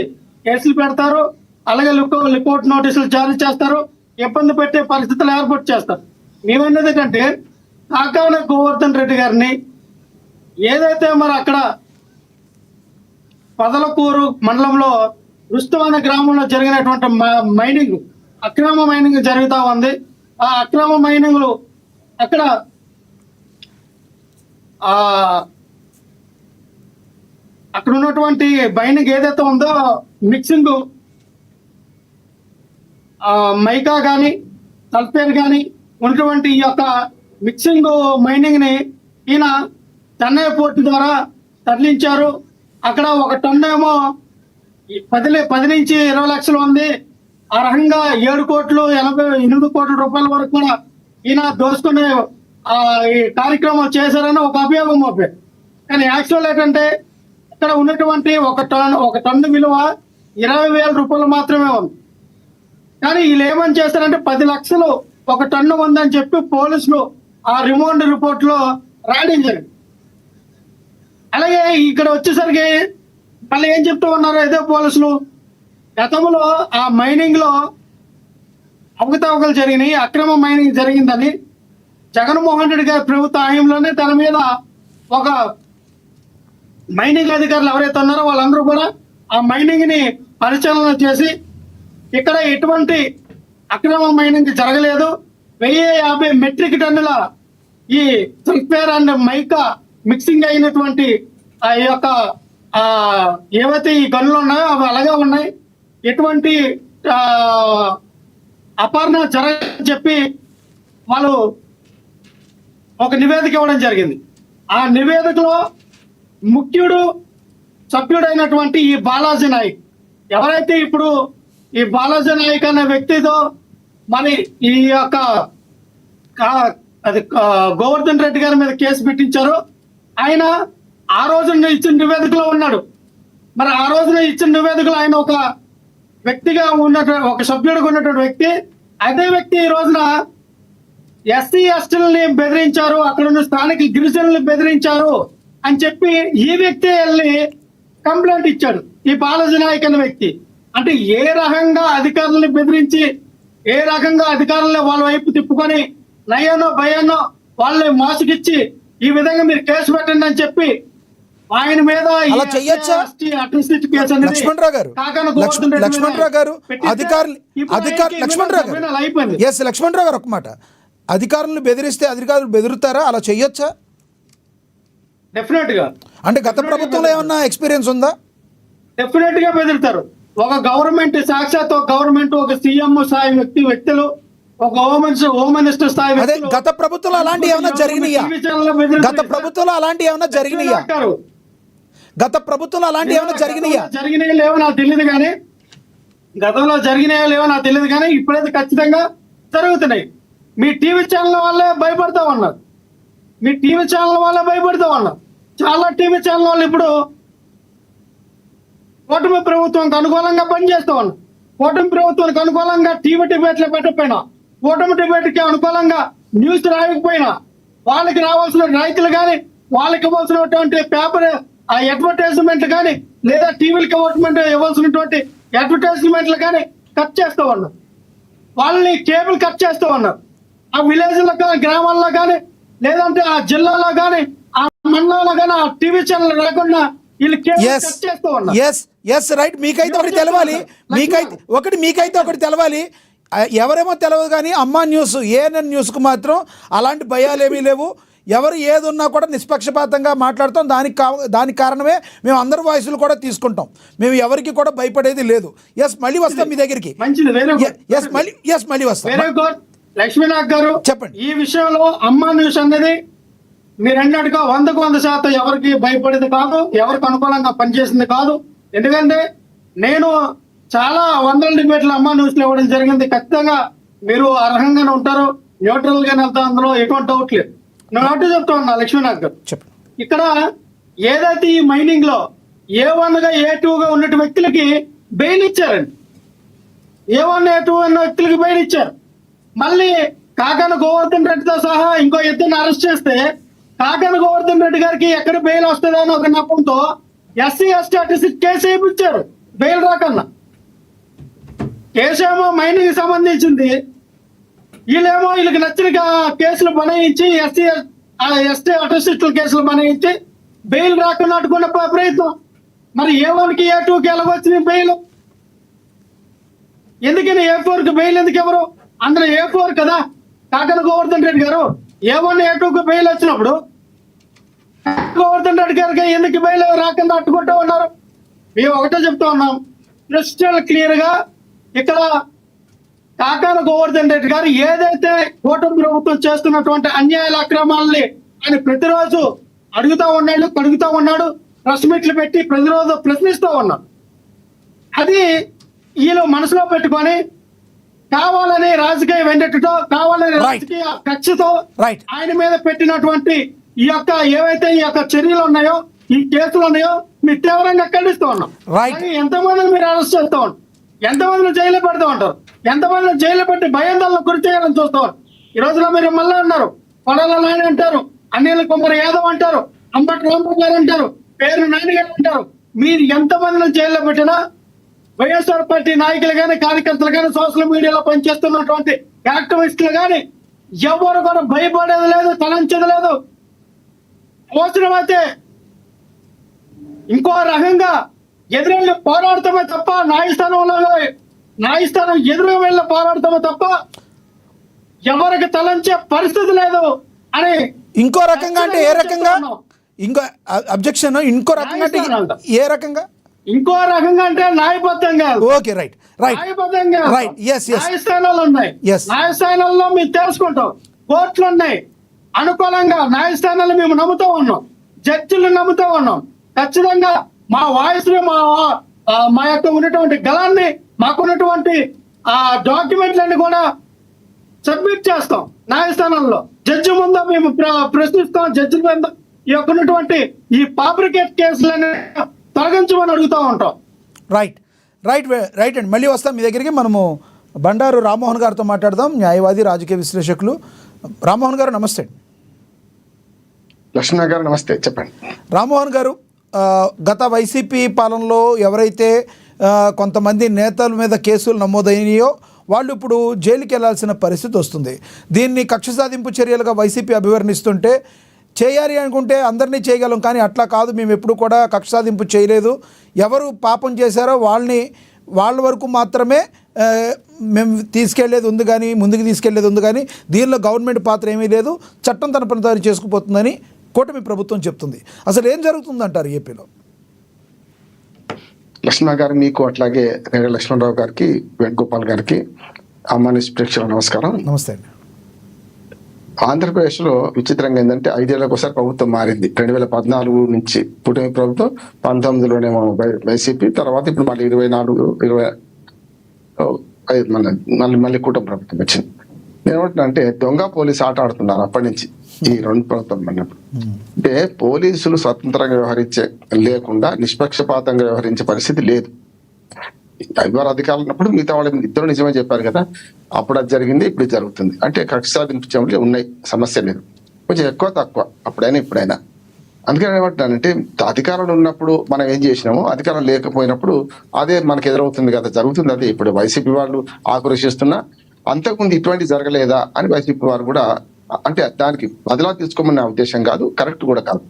కేసులు పెడతారు, అలాగే లుకౌట్ నోటీసులు జారీ చేస్తారు, ఇబ్బంది పెట్టే పరిస్థితులు ఏర్పాటు చేస్తారు. మేమన్నది ఏంటంటే, కాకాని గోవర్ధన్ రెడ్డి గారిని ఏదైతే మరి అక్కడ పదలకూరు మండలంలో రుస్తుం అనే గ్రామంలో జరిగినటువంటి మైనింగ్, అక్రమ మైనింగ్ జరుగుతూ ఉంది. ఆ అక్రమ మైనింగ్లు అక్కడ అక్కడ ఉన్నటువంటి మైనింగ్ ఏదైతే ఉందో మిక్సింగ్ మైకా కానీ సల్ఫేర్ కానీ ఉన్నటువంటి ఈ యొక్క మిక్సింగ్ మైనింగ్ ని ఈయన చెన్నై పోర్టు ద్వారా తరలించారు. అక్కడ ఒక టన్ను ఏమో 10 నుంచి 20 లక్షలు ఉంది. ఆ రకంగా 7 కోట్ల రూపాయల వరకు కూడా ఈయన దోసుకునే ఈ కార్యక్రమం చేశారని ఒక అభియోగం మోపారు. కానీ యాక్చువల్ ఏంటంటే ఇక్కడ ఉన్నటువంటి ఒక టన్ను విలువ 20,000 రూపాయలు మాత్రమే ఉంది. కానీ వీళ్ళు ఏమని చేస్తారంటే 10 లక్షలు ఒక టన్ను ఉందని చెప్పి పోలీసులు ఆ రిమాండ్ రిపోర్ట్ లో రాయడం జరిగింది. అలాగే ఇక్కడ వచ్చేసరికి మళ్ళీ ఏం చెప్తూ ఉన్నారు ఇదే పోలీసులు, గతంలో ఆ మైనింగ్ లో అవకతవకలు జరిగినాయి, అక్రమ మైనింగ్ జరిగిందని జగన్మోహన్ రెడ్డి గారి ప్రభుత్వ హయాంలోనే తన మీద ఒక మైనింగ్ అధికారులు ఎవరైతే ఉన్నారో వాళ్ళందరూ కూడా ఆ మైనింగ్ ని పరిశీలన చేసి ఇక్కడ ఎటువంటి అక్రమ మైనింగ్ జరగలేదు, 1050 మెట్రిక్ టన్నుల ఈ సల్ఫేర్ అండ్ మైకా మిక్సింగ్ అయినటువంటి ఆ యొక్క ఏవైతే ఈ గనులు ఉన్నాయో అవి అలాగే ఉన్నాయి, ఎటువంటి అపహరణ జరగని చెప్పి వాళ్ళు ఒక నివేదిక ఇవ్వడం జరిగింది. ఆ నివేదికలో ముఖ్యుడు సభ్యుడైనటువంటి ఈ బాలాజీ నాయక్, ఎవరైతే ఇప్పుడు ఈ బాలాజీ నాయక్ అనే వ్యక్తితో మరి ఈ యొక్క గోవర్ధన్ రెడ్డి గారి మీద కేసు పెట్టించారు. ఆయన ఆ రోజున ఇచ్చిన నివేదికలో ఉన్నాడు. మరి ఆ రోజున ఇచ్చిన నివేదికలో ఆయన ఒక వ్యక్తిగా ఒక సభ్యుడిగా ఉన్నటువంటి వ్యక్తి. అదే వ్యక్తి ఈ రోజున ఎస్సీ ఎస్టీలని బెదిరించారు, అక్కడ ఉన్న స్థానిక గిరిజనుల్ని బెదిరించారు అని చెప్పి ఈ వ్యక్తి వెళ్ళి కంప్లైంట్ ఇచ్చాడు. ఈ బాలాజీ నాయక్ అనే వ్యక్తి అంటే ఏ రకంగా అధికారులని బెదిరించి, ఏ రకంగా అధికారులని వాళ్ళ వైపు తిప్పుకొని నయ్యనో భయానో వాళ్ళని మోసగిచ్చి ఈ విధంగా మీరు కేసు పెట్టండి అని చెప్పి ఆయన మీద లక్ష్మణరావు గారు ఒక మాట, అధికారులను బెదిరిస్తే అధికారులు బెదురుతారా? అలా చెయ్యొచ్చా? డెఫినెట్ గా. అంటే గత ప్రభుత్వంలో ఏమన్నా ఎక్స్పీరియన్స్ ఉందా? డెఫినెట్ గా బెదిరుతారు. ఒక గవర్నమెంట్ సాక్షాత్ గవర్నమెంట్ ఒక సీఎం స్థాయి వ్యక్తులు, ఒక హోమ్ మినిస్టర్ స్థాయి వ్యక్తులు, గత ప్రభుత్వంలో అలాంటి ఏమైనా జరిగినాయా? గత ప్రభుత్వంలో అలాంటి ఏమైనా జరిగినాయా? గత ప్రభుత్వంలో అలాంటి ఏమైనా జరిగినాయా? జరిగినాయో లేవో నాకు తెలియదు కానీ, గతంలో జరిగినాయో లేవో నాకు తెలియదు కానీ ఇప్పుడైతే ఖచ్చితంగా జరుగుతున్నాయి. మీ టీవీ ఛానల్ వాళ్ళే భయపడతా ఉన్నారు, మీ టీవీ ఛానల్ వాళ్ళే భయపడతా ఉన్నారు. చాలా టీవీ ఛానల్ వాళ్ళు ఇప్పుడు కూటమి ప్రభుత్వానికి అనుకూలంగా పనిచేస్తూ ఉన్నారు. కూటమి ప్రభుత్వానికి అనుకూలంగా టీవీ డిబేట్లు పెట్టకపోయినా, కూటమి డిబేట్ కి అనుకూలంగా న్యూస్ రాయకపోయినా, వాళ్ళకి రావాల్సిన రైతులు కానీ, వాళ్ళకి ఇవ్వాల్సినటువంటి పేపర్ ఆ అడ్వర్టైజ్మెంట్లు కానీ, లేదా టీవీలకు ఇవ్వాల్సినటువంటి అడ్వర్టైజ్మెంట్లు కానీ కట్ చేస్తూ ఉన్నారు. వాళ్ళని కేబుల్ కట్ చేస్తూ ఉన్నారు. ఆ విలేజ్లో కానీ, గ్రామాల్లో కానీ, లేదంటే ఆ జిల్లాలో కానీ, ఆ మండలంలో కానీ ఆ టీవీ ఛానల్ రాకుండా వీళ్ళు కేబుల్ కట్ చేస్తూ ఉన్నారు. రైట్. మీకైతే ఒకటి తెలవాలి, మీకైతే ఒకటి తెలవాలి. ఎవరేమో తెలియదు కానీ అమ్మా న్యూస్, ఏఎన్ఎన్ న్యూస్కు మాత్రం అలాంటి భయాలు ఏమీ లేవు. ఎవరు ఏది ఉన్నా కూడా నిష్పక్షపాతంగా మాట్లాడతాం. దానికి కారణమే మేము అందరి వాయిస్లు కూడా తీసుకుంటాం. మేము ఎవరికి కూడా భయపడేది లేదు. మళ్ళీ వస్తాం మీ దగ్గరికి. మళ్ళీ వస్తాం. లక్ష్మీనాథ్ గారు చెప్పండి. ఈ విషయంలో అమ్మా న్యూస్ అనేది మీరు అన్నట్టుగా 100% ఎవరికి భయపడేది కాదు, ఎవరికి అనుకూలంగా పనిచేసింది కాదు. ఎందుకంటే నేను చాలా వందల డిబేట్లు అమ్మా న్యూస్ లో ఇవ్వడం జరిగింది. ఖచ్చితంగా మీరు అర్హంగానే ఉంటారు, న్యూట్రల్ గానే వెళ్తా, అందులో ఎటువంటి డౌట్ లేదు. నేను అటు చెప్తా ఉన్నా లక్ష్మీనాథ్ గారు, ఇక్కడ ఏదైతే ఈ మైనింగ్ లో A1 గా A2 గా ఉన్న వ్యక్తులకి బెయిల్ ఇచ్చారండి. A1 A2 అన్న వ్యక్తులకి బెయిల్ ఇచ్చారు. మళ్ళీ కాకాని గోవర్ధన్ రెడ్డితో సహా ఇంకో ఇద్దరిని అరెస్ట్ చేస్తే కాకాని గోవర్ధన్ రెడ్డి గారికి ఎక్కడ బెయిల్ వస్తుందని ఒక నప్పంతో ఎస్సీ ఎస్టీ కేసు వేయించారు బెయిల్ రాకన్నా. కేసు ఏమో మైనింగ్ సంబంధించింది, వీళ్ళేమో వీళ్ళకి నచ్చిన కేసులు బనాయించి ఎస్టీ అటోసిస్టుల కేసులు బనాయించి బెయిల్ రాకుండా అడ్డుకున్న ప్రయత్నం. మరి A1కి A2కి ఎలాగొచ్చింది బెయిల్? ఎందుకని A4కి బెయిల్ ఎందుకు ఎవరు? అందులో A4 కదా కాకన గోవర్ధన్ రెడ్డి గారు. A1 A2కి బెయిల్ వచ్చినప్పుడు గోవర్ధన్ రెడ్డి గారికి ఎందుకు బెయిల్ రాకుండా అడ్డుకుంటూ ఉన్నారు? మేము ఒకటే చెప్తా ఉన్నాం, క్రిస్టల్ క్లియర్ గా ఇక్కడ కాకాన గోవర్ధన్ రెడ్డి గారు ఏదైతే కూటమి ప్రభుత్వం చేస్తున్నటువంటి అన్యాయాల అక్రమాలని ఆయన ప్రతిరోజు అడుగుతా ఉన్నాడు, ప్రెస్ మీట్లు పెట్టి ప్రతిరోజు ప్రశ్నిస్తూ ఉన్నాడు. అది వీళ్ళు మనసులో పెట్టుకొని కావాలని రాజకీయ వెండెట్టుతో, కావాలని రాజకీయ కక్షతో ఆయన మీద పెట్టినటువంటి ఈ యొక్క ఏవైతే ఈ యొక్క చర్యలు ఉన్నాయో, ఈ కేసులు ఉన్నాయో మీరు తీవ్రంగా ఖండిస్తూ ఉన్నాం. ఎంతమందిని మీరు అరెస్ట్ చేస్తూ ఉంటారు, ఎంతమందిని జైలు పెడుతూ ఉంటారు, ఎంతమందిని జైలు పెట్టి భయాందోళనకు గురి చేయాలని చూస్తారు. ఈ రోజులో మీరు మళ్ళీ అన్నారు, కొడాల నాని అంటారు, అనిల్ కుమార్ యాదవ్ అంటారు, అంబటి రాంబాబు గారు అంటారు, పేరు నాని గారు అంటారు. మీరు ఎంతమందిని జైల్లో పెట్టినా వైఎస్ఆర్ పార్టీ నాయకులు కానీ, కార్యకర్తలు కానీ, సోషల్ మీడియాలో పనిచేస్తున్నటువంటి యాక్టివిస్టులు కానీ ఎవరు కూడా భయపడేది లేదు, తలంచేది లేదు. అవసరమైతే ఇంకో రకంగా ఎదురెళ్ళి పోరాడతామే తప్ప, న్యాయస్థానం ఎదురు వెళ్ళి పోరాడతామే తప్ప ఎవరికి తలంచే పరిస్థితి లేదు అని. ఇంకో రకంగా అంటే ఏ రకంగా? ఇంకో అబ్జెక్షన్ ఇంకో రకంగా అంటే ఏ రకంగా? ఇంకో రకంగా అంటే న్యాయబద్ధంగా. Okay, right. న్యాయబద్ధంగా న్యాయస్థానాలు ఉన్నాయి. న్యాయస్థానాల్లో మేము తెలుసుకుంటాం, కోర్టులు ఉన్నాయి. అనుకూలంగా న్యాయస్థానాలు మేము నమ్ముతూ ఉన్నాం, జడ్జిలు నమ్ముతూ ఉన్నాం. ఖచ్చితంగా మా వాయిస్ ని, మా యొక్క ఉన్నటువంటి గలాన్ని, మాకున్నటువంటి డాక్యుమెంట్లన్నీ కూడా సబ్మిట్ చేస్తాం న్యాయస్థానంలో. జడ్జి ముందు మేము ప్రశ్నిస్తాం. జడ్జిల మీద ఈ యొక్క ఉన్నటువంటి ఈ ఫాబ్రికేట్ కేసులని తొలగించమని అడుగుతూ ఉంటాం. రైట్ అండి. మళ్ళీ వస్తాం మీ దగ్గరికి. మనము బండారు రామ్మోహన్ గారితో మాట్లాడదాం, న్యాయవాది, రాజకీయ విశ్లేషకులు. రామ్మోహన్ గారు నమస్తే. లక్ష్మణ గారు నమస్తే, చెప్పండి. రామ్మోహన్ గారు, గత వైసీపీ పాలనలో ఎవరైతే కొంతమంది నేతల మీద కేసులు నమోదైనాయో వాళ్ళు ఇప్పుడు జైలుకి వెళ్లాల్సిన పరిస్థితి వస్తుంది. దీన్ని కక్ష సాధింపు చర్యలుగా వైసీపీ అభివర్ణిస్తుంటే, చేయాలి అనుకుంటే అందరినీ చేయగలం, కానీ అట్లా కాదు, మేము ఎప్పుడు కూడా కక్ష సాధింపు చేయలేదు, ఎవరు పాపం చేశారో వాళ్ళ వరకు మాత్రమే మేము తీసుకెళ్లేది ఉంది, కానీ ముందుకు తీసుకెళ్లేది ఉంది, కానీ దీనిలో గవర్నమెంట్ పాత్ర ఏమీ లేదు, చట్టం తన పని తాను చేసుకుపోతుందని కూటమి ప్రభుత్వం చెప్తుంది. అసలు ఏం జరుగుతుందంటారు ఏపీలో? లక్ష్మణ గారు, మీకు అట్లాగే రేగ లక్ష్మణరావు గారికి, వేణుగోపాల్ గారికి, అమ్మానిస్ ప్రేక్షకులు నమస్కారం. నమస్తే అండి. ఆంధ్రప్రదేశ్లో విచిత్రంగా ఏంటంటే 5 ఏళ్ళకి ఒకసారి ప్రభుత్వం మారింది. 2014 నుంచి కూటమి ప్రభుత్వం, 19లోనేమో వైసీపీ, తర్వాత ఇప్పుడు మళ్ళీ 24 మళ్ళీ కూటమి ప్రభుత్వం వచ్చింది. నేనేమంటున్నా అంటే దొంగ పోలీసు ఆట ఆడుతున్నారు అప్పటి నుంచి ఈ 2 ప్రభుత్వం అన్నప్పుడు. అంటే పోలీసులు స్వతంత్రంగా లేకుండా నిష్పక్షపాతంగా వ్యవహరించే పరిస్థితి లేదు. ఎవరు అధికారులు ఉన్నప్పుడు మిగతా వాళ్ళ ఇద్దరు నిజమే చెప్పారు కదా, అప్పుడు అది జరిగింది, ఇప్పుడు జరుగుతుంది. అంటే కక్ష సాధింపు చర్యలు ఉన్నాయి, సమస్య లేదు. కొంచెం ఎక్కువ తక్కువ అప్పుడైనా ఇప్పుడైనా. అందుకని ఏమంటున్నానంటే అధికారులు ఉన్నప్పుడు మనం ఏం చేసినామో అధికారం లేకపోయినప్పుడు అదే మనకు ఎదురవుతుంది కదా, జరుగుతుంది. అదే ఇప్పుడు వైసీపీ వాళ్ళు ఆక్రోశిస్తున్నా అంతకుముందు ఇటువంటి జరగలేదా అని వైసీపీ వారు కూడా, అంటే దానికి బదిలా తీసుకోమన్న ఉద్దేశం కాదు, కరెక్ట్ కూడా కాదు.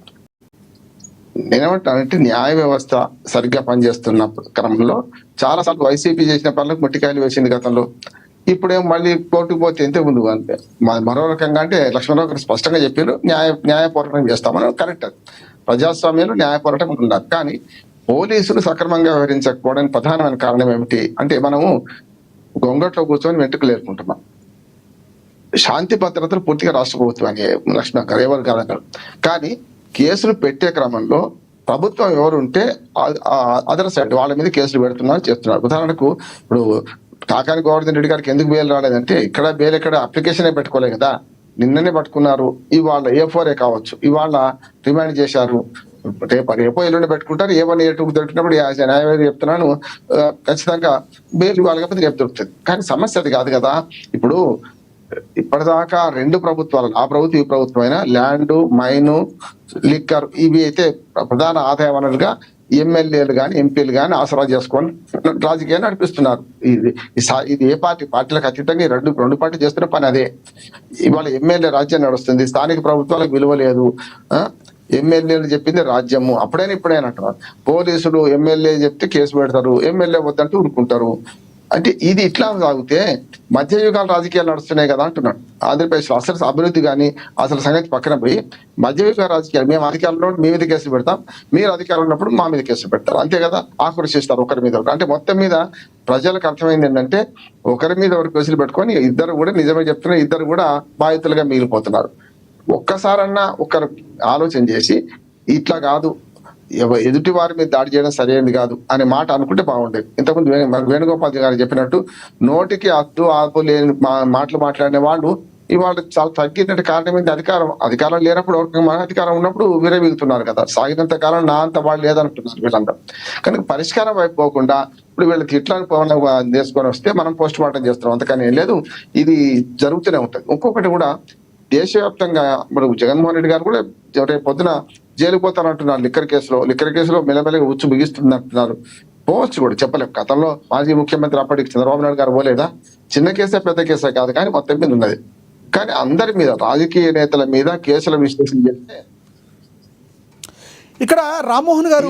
నేనేమంటానంటే న్యాయ వ్యవస్థ సరిగ్గా పనిచేస్తున్న క్రమంలో చాలాసార్లు వైసీపీ చేసిన పనులకు మొట్టికాయలు వేసింది గతంలో. ఇప్పుడేం మళ్ళీ కోర్టుకు పోతే ఎంత ముందు అంటే మరో రకంగా అంటే లక్ష్మణరావు గారు స్పష్టంగా చెప్పారు, న్యాయ పోరాటం చేస్తామని. కరెక్ట్, ప్రజాస్వామ్యంలో న్యాయ పోరాటం ఉండాలి. కానీ పోలీసులు సక్రమంగా వ్యవహరించకపోవడానికి ప్రధానమైన కారణం ఏమిటి అంటే మనము గొంగట్లో కూర్చొని వెంట్రుకలు ఏరుకుంటున్నాం. శాంతి భద్రతలు పూర్తిగా రాష్ట్ర ప్రభుత్వాన్ని లక్ష్మణ గారు ఎవరు కాదన్నారు. కానీ కేసులు పెట్టే క్రమంలో ప్రభుత్వం ఎవరు ఉంటే అదర్ సైడ్ వాళ్ళ మీద కేసులు చేస్తున్నారు. ఉదాహరణకు ఇప్పుడు కాకాని గోవర్ధన్ రెడ్డి గారికి ఎందుకు బెయిల్ రాలేదంటే ఇక్కడ బెయిల్ ఎక్కడ అప్లికేషన్ పెట్టుకోలే కదా, నిన్ననే పట్టుకున్నారు. ఇవాళ A4 కావచ్చు, ఇవాళ రిమాండ్ చేశారు. రేపో ఎల్లుండి పెట్టుకుంటారు. A1 A2 దొరికినప్పుడు న్యాయవాది చెప్తున్నాను ఖచ్చితంగా బెయిల్ ఇవ్వాలి, కాకపోతే రేపు దొరుకుతుంది. కానీ సమస్య అది కాదు కదా. ఇప్పుడు ఇప్పటిదాకా 2 ప్రభుత్వాలు, ఆ ప్రభుత్వం ఈ ప్రభుత్వం అయినా ల్యాండ్, మైను, లిక్కర్ ఇవి అయితే ప్రధాన ఆదాయ వనరులుగా ఎమ్మెల్యేలు కానీ ఎంపీలు కానీ ఆసరా చేసుకొని రాజకీయాన్ని నడిపిస్తున్నారు. ఇది ఏ పార్టీలకు అతీతంగా ఈ రెండు పార్టీలు చేస్తున్న పని అదే. ఇవాళ ఎమ్మెల్యే రాజ్యం నడుస్తుంది, స్థానిక ప్రభుత్వాలకు విలువ లేదు. ఎమ్మెల్యేలు చెప్పింది రాజ్యము, అప్పుడైనా ఇప్పుడైనా అంటున్నారు. పోలీసులు ఎమ్మెల్యే చెప్తే కేసు పెడతారు, ఎమ్మెల్యే వద్దంటూ ఊరుకుంటారు. అంటే ఇది ఇట్లా సాగితే మధ్యయుగాల రాజకీయాలు నడుస్తున్నాయి కదా అంటున్నాడు. ఆంధ్రప్రదేశ్ అసలు అభివృద్ధి కానీ అసలు సంగతి పక్కన పోయి మధ్యయుగ రాజకీయాలు, మేము అధికారంలో మీ మీద కేసులు పెడతాం, మీరు అధికారంలో ఉన్నప్పుడు మా మీద కేసులు పెడతారు, అంతే కదా, ఆక్రోశిస్తారు ఒకరి మీద. అంటే మొత్తం మీద ప్రజలకు అర్థమైంది ఏంటంటే ఒకరి మీద ఒకరు కేసులు పెట్టుకొని ఇద్దరు కూడా నిజమే చెప్తున్నారు, ఇద్దరు కూడా బాధితులుగా మిగిలిపోతున్నారు. ఒక్కసారన్నా ఒకరు ఆలోచన చేసి ఇట్లా కాదు, ఎదుటి వారి మీద దాడి చేయడం సరైనది కాదు అనే మాట అనుకుంటే బాగుండేది. ఇంతకుముందు వేణుగోపాల్ గారు చెప్పినట్టు నోటికి అద్దు ఆపు లేని మాటలు మాట్లాడిన వాళ్ళు ఇవాళ చాలా తగ్గినట్టు కారణం ఏంటి? అధికారం లేనప్పుడు మన అధికారం ఉన్నప్పుడు విరవీగుతున్నారు కదా, సాగినంత కాలం నా అంత వాళ్ళు లేదంటున్నారు వీళ్ళందరూ. కనుక పరిష్కారం వైపు పోకుండా ఇప్పుడు వీళ్ళ తిట్లను తీసుకొని వస్తే మనం పోస్ట్ మార్టం చేస్తున్నాం, అంతకని ఏం లేదు, ఇది జరుగుతూనే ఉంటుంది. ఇంకొకటి కూడా దేశవ్యాప్తంగా ఇప్పుడు జగన్మోహన్ రెడ్డి గారు కూడా రేపు పొద్దున జైలుకు పోతారంటున్నారు లిక్కర్ కేసులో మెల్లమెల్లగా ఉచ్చు బిగిస్తుంది అంటున్నారు. పోవచ్చు కూడా చెప్పలేం. గతంలో మాజీ ముఖ్యమంత్రి అప్పటికి చంద్రబాబు నాయుడు గారు పోలేదా? చిన్న కేసే పెద్ద కేసే కాదు కానీ మొత్తం మీద ఉన్నది. కానీ అందరి మీద, రాజకీయ నేతల మీద కేసుల విశ్లేషణ చేస్తే ఇక్కడ రామ్మోహన్ గారు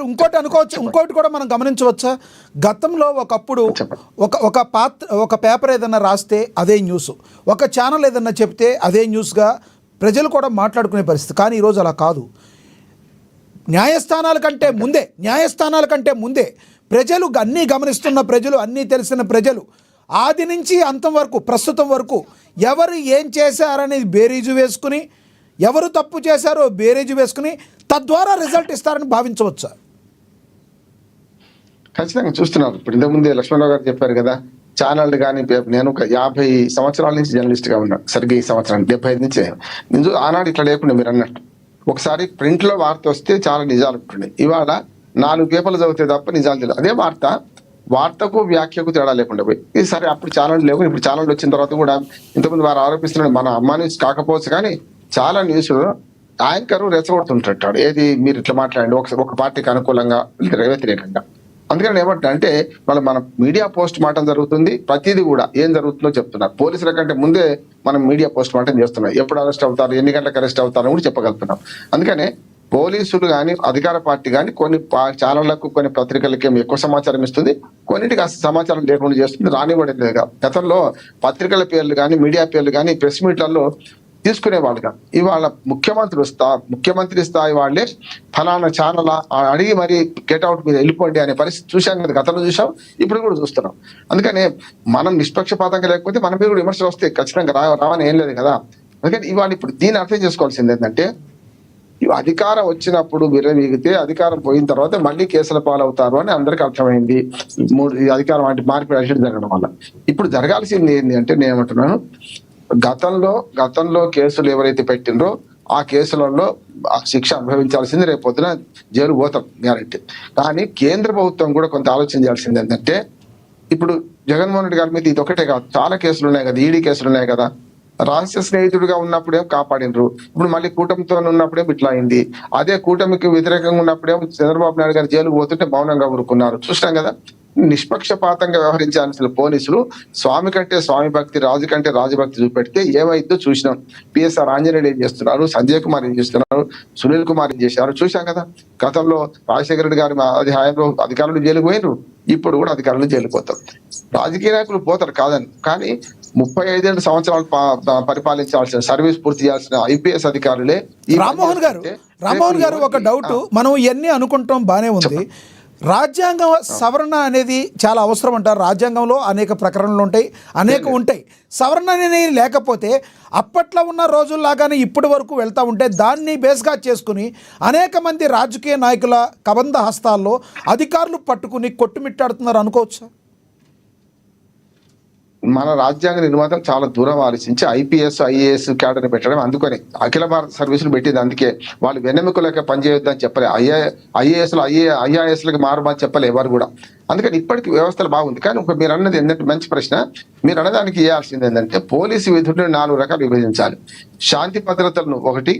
ఇంకోటి అనుకోవచ్చు, ఇంకోటి కూడా మనం గమనించవచ్చా? గతంలో ఒకప్పుడు ఒక పేపర్ ఏదన్నా రాస్తే అదే న్యూస్, ఒక ఛానల్ ఏదన్నా చెప్తే అదే న్యూస్గా ప్రజలు కూడా మాట్లాడుకునే పరిస్థితి. కానీ ఈరోజు అలా కాదు. న్యాయస్థానాల కంటే ముందే ప్రజలు అన్నీ గమనిస్తున్న ప్రజలు, అన్నీ తెలిసిన ప్రజలు ఆది నుంచి అంతం వరకు, ప్రస్తుతం వరకు ఎవరు ఏం చేశారనేది బేరీజు వేసుకుని, ఎవరు తప్పు చేశారో బేరీజు వేసుకుని తద్వారా రిజల్ట్ ఇస్తారని భావించవచ్చా? ఖచ్చితంగా చూస్తున్నారు. ఇప్పుడు ఇంతకుముందే లక్ష్మణరావు గారు చెప్పారు కదా, ఛానళ్ళు కానీ, నేను ఒక 50 సంవత్సరాల నుంచి జర్నలిస్ట్ గా ఉన్నాను. సరిగ్గా ఈ సంవత్సరానికి 75 నుంచి నేను ఆనాడు ఇట్లా లేకుండా మీరు అన్నట్టు ఒకసారి ప్రింట్ లో వార్త వస్తే చాలా నిజాలు ఉంటుండే. ఇవాళ 4 పేపర్లు చదివితే తప్ప నిజాలు తెలియదు. అదే వార్తకు వ్యాఖ్యకు తేడా లేకుండా పోయి ఇది సరే. అప్పుడు ఛానల్ లేవు, ఇప్పుడు ఛానల్ వచ్చిన తర్వాత కూడా ఇంతకుముందు వారు ఆరోపిస్తున్నాడు మన అమ్మ న్యూస్ కాకపోవచ్చు కానీ చాలా న్యూస్ యాంకర్ రెచ్చగొడుతుంటాడు. ఏది మీరు ఇట్లా మాట్లాడండి ఒక పార్టీకి అనుకూలంగా వ్యతిరేకంగా. అందుకని ఏమంటా అంటే మన మీడియా పోస్ట్ మార్టం జరుగుతుంది, ప్రతిదీ కూడా ఏం జరుగుతుందో చెప్తున్నారు. పోలీసుల కంటే ముందే మనం మీడియా పోస్ట్ మార్టం చేస్తున్నాం. ఎప్పుడు అరెస్ట్ అవుతారు, ఎన్ని గంటలకు అరెస్ట్ అవుతారు కూడా చెప్పగలుగుతున్నాం. అందుకనే పోలీసులు కానీ అధికార పార్టీ కానీ కొన్ని ఛానళ్లకు, కొన్ని పత్రికలకి ఎక్కువ సమాచారం ఇస్తుంది, కొన్నింటికి అసలు సమాచారం లేకుండా చేస్తుంది, రానివ్వడం లేదు. గతంలో పత్రికల పేర్లు కానీ, మీడియా పేర్లు కానీ ప్రెస్ మీట్లలో తీసుకునేవాళ్ళుగా. ఇవాళ ముఖ్యమంత్రి స్థాయి వాళ్ళే ఫలానా ఛానల్ అడిగి మరి గెట్అవుట్ మీద వెళ్ళిపోండి అనే పరిస్థితి చూసాం కదా, గతంలో చూసాం, ఇప్పుడు కూడా చూస్తున్నాం. అందుకనే మనం నిష్పక్షపాతంగా లేకపోతే మన మీద కూడా విమర్శలు వస్తే ఖచ్చితంగా రావని ఏం లేదు కదా. అందుకని ఇవాళ ఇప్పుడు దీన్ని అర్థం చేసుకోవాల్సింది ఏంటంటే అధికారం వచ్చినప్పుడు విర్రవీగితే అధికారం పోయిన తర్వాత మళ్ళీ కేసుల పాలవుతారు అని అందరికీ అర్థమైంది. అధికారం అంటే మార్పిడి అడిగి జరగడం వల్ల ఇప్పుడు జరగాల్సింది ఏంటి అంటే నేను ఏమంటున్నాను, గతంలో కేసులు ఎవరైతే పెట్టినరో ఆ కేసులలో శిక్ష అనుభవించాల్సింది, రేపు పొద్దున జైలు పోతాం గ్యారెంటీ. కానీ కేంద్ర ప్రభుత్వం కూడా కొంత ఆలోచన చేయాల్సింది ఏంటంటే ఇప్పుడు జగన్మోహన్ రెడ్డి గారి మీద ఇది ఒకటే కాదు, చాలా కేసులు ఉన్నాయి కదా, ఈడీ కేసులు ఉన్నాయి కదా. రహస్య స్నేహితుడిగా ఉన్నప్పుడేం కాపాడినరు, ఇప్పుడు మళ్ళీ కూటమితో ఉన్నప్పుడేం ఇట్లా అయింది. అదే కూటమికి వ్యతిరేకంగా ఉన్నప్పుడేం చంద్రబాబు నాయుడు గారు జైలు పోతుంటే మౌనంగా ఊరుకున్నారు, చూసినాం కదా. నిష్పక్షపాతంగా వ్యవహరించాల్సిన పోలీసులు స్వామి కంటే స్వామి భక్తి, రాజు కంటే రాజభక్తి చూపెడితే ఏమైందో చూసినాం. పిఎస్ఆర్ ఆంజనేయులు ఏం చేస్తున్నారు, సంజయ్ కుమార్ ఏం చేస్తున్నారు, సునీల్ కుమార్ ఏం చేశారు చూశాం కదా. గతంలో రాజశేఖర రెడ్డి గారి హయాంలో అధికారులు జైలుకు పోయినరు, ఇప్పుడు కూడా అధికారులు జైలుకు పోతారు. రాజకీయ నాయకులు పోతారు కాదని, కానీ 35 సంవత్సరాలు పరిపాలించాల్సిన, సర్వీస్ పూర్తి చేయాల్సిన ఐపీఎస్ అధికారులే. రామ్మోహన్ గారు ఒక డౌట్, మనం ఇవన్నీ అనుకుంటాం బానే ఉంది. రాజ్యాంగ సవరణ అనేది చాలా అవసరం అంటారు. రాజ్యాంగంలో అనేక ప్రకరణలు ఉంటాయి, ఉంటాయి. సవరణ అనేది లేకపోతే అప్పట్లో ఉన్న రోజుల్లాగానే ఇప్పటి వరకు వెళ్తూ ఉంటే దాన్ని బేస్గా చేసుకుని అనేక మంది రాజకీయ నాయకుల కబంధ హస్తాల్లో అధికారులు పట్టుకుని కొట్టుమిట్టాడుతున్నారు అనుకోవచ్చా? మన రాజ్యాంగ నిర్మాతలు చాలా దూరం ఆలోచించి ఐపీఎస్ ఐఏఎస్ క్యాడర్ని పెట్టడం, అందుకని అఖిల భారత సర్వీసులు పెట్టింది. అందుకే వాళ్ళు వెన్నెముకలకి పనిచేయొద్దని చెప్పలే, ఐఏఎస్లకి మారమని చెప్పలే ఎవరు కూడా. అందుకని ఇప్పటికి వ్యవస్థలు బాగుంది. కానీ మీరు అన్నది ఏంటంటే మంచి ప్రశ్న, మీరు అన్నదానికి చేయాల్సింది ఏంటంటే పోలీసు విధులను 4 రకాలు విభజించాలి. శాంతి భద్రతలను ఒకటి,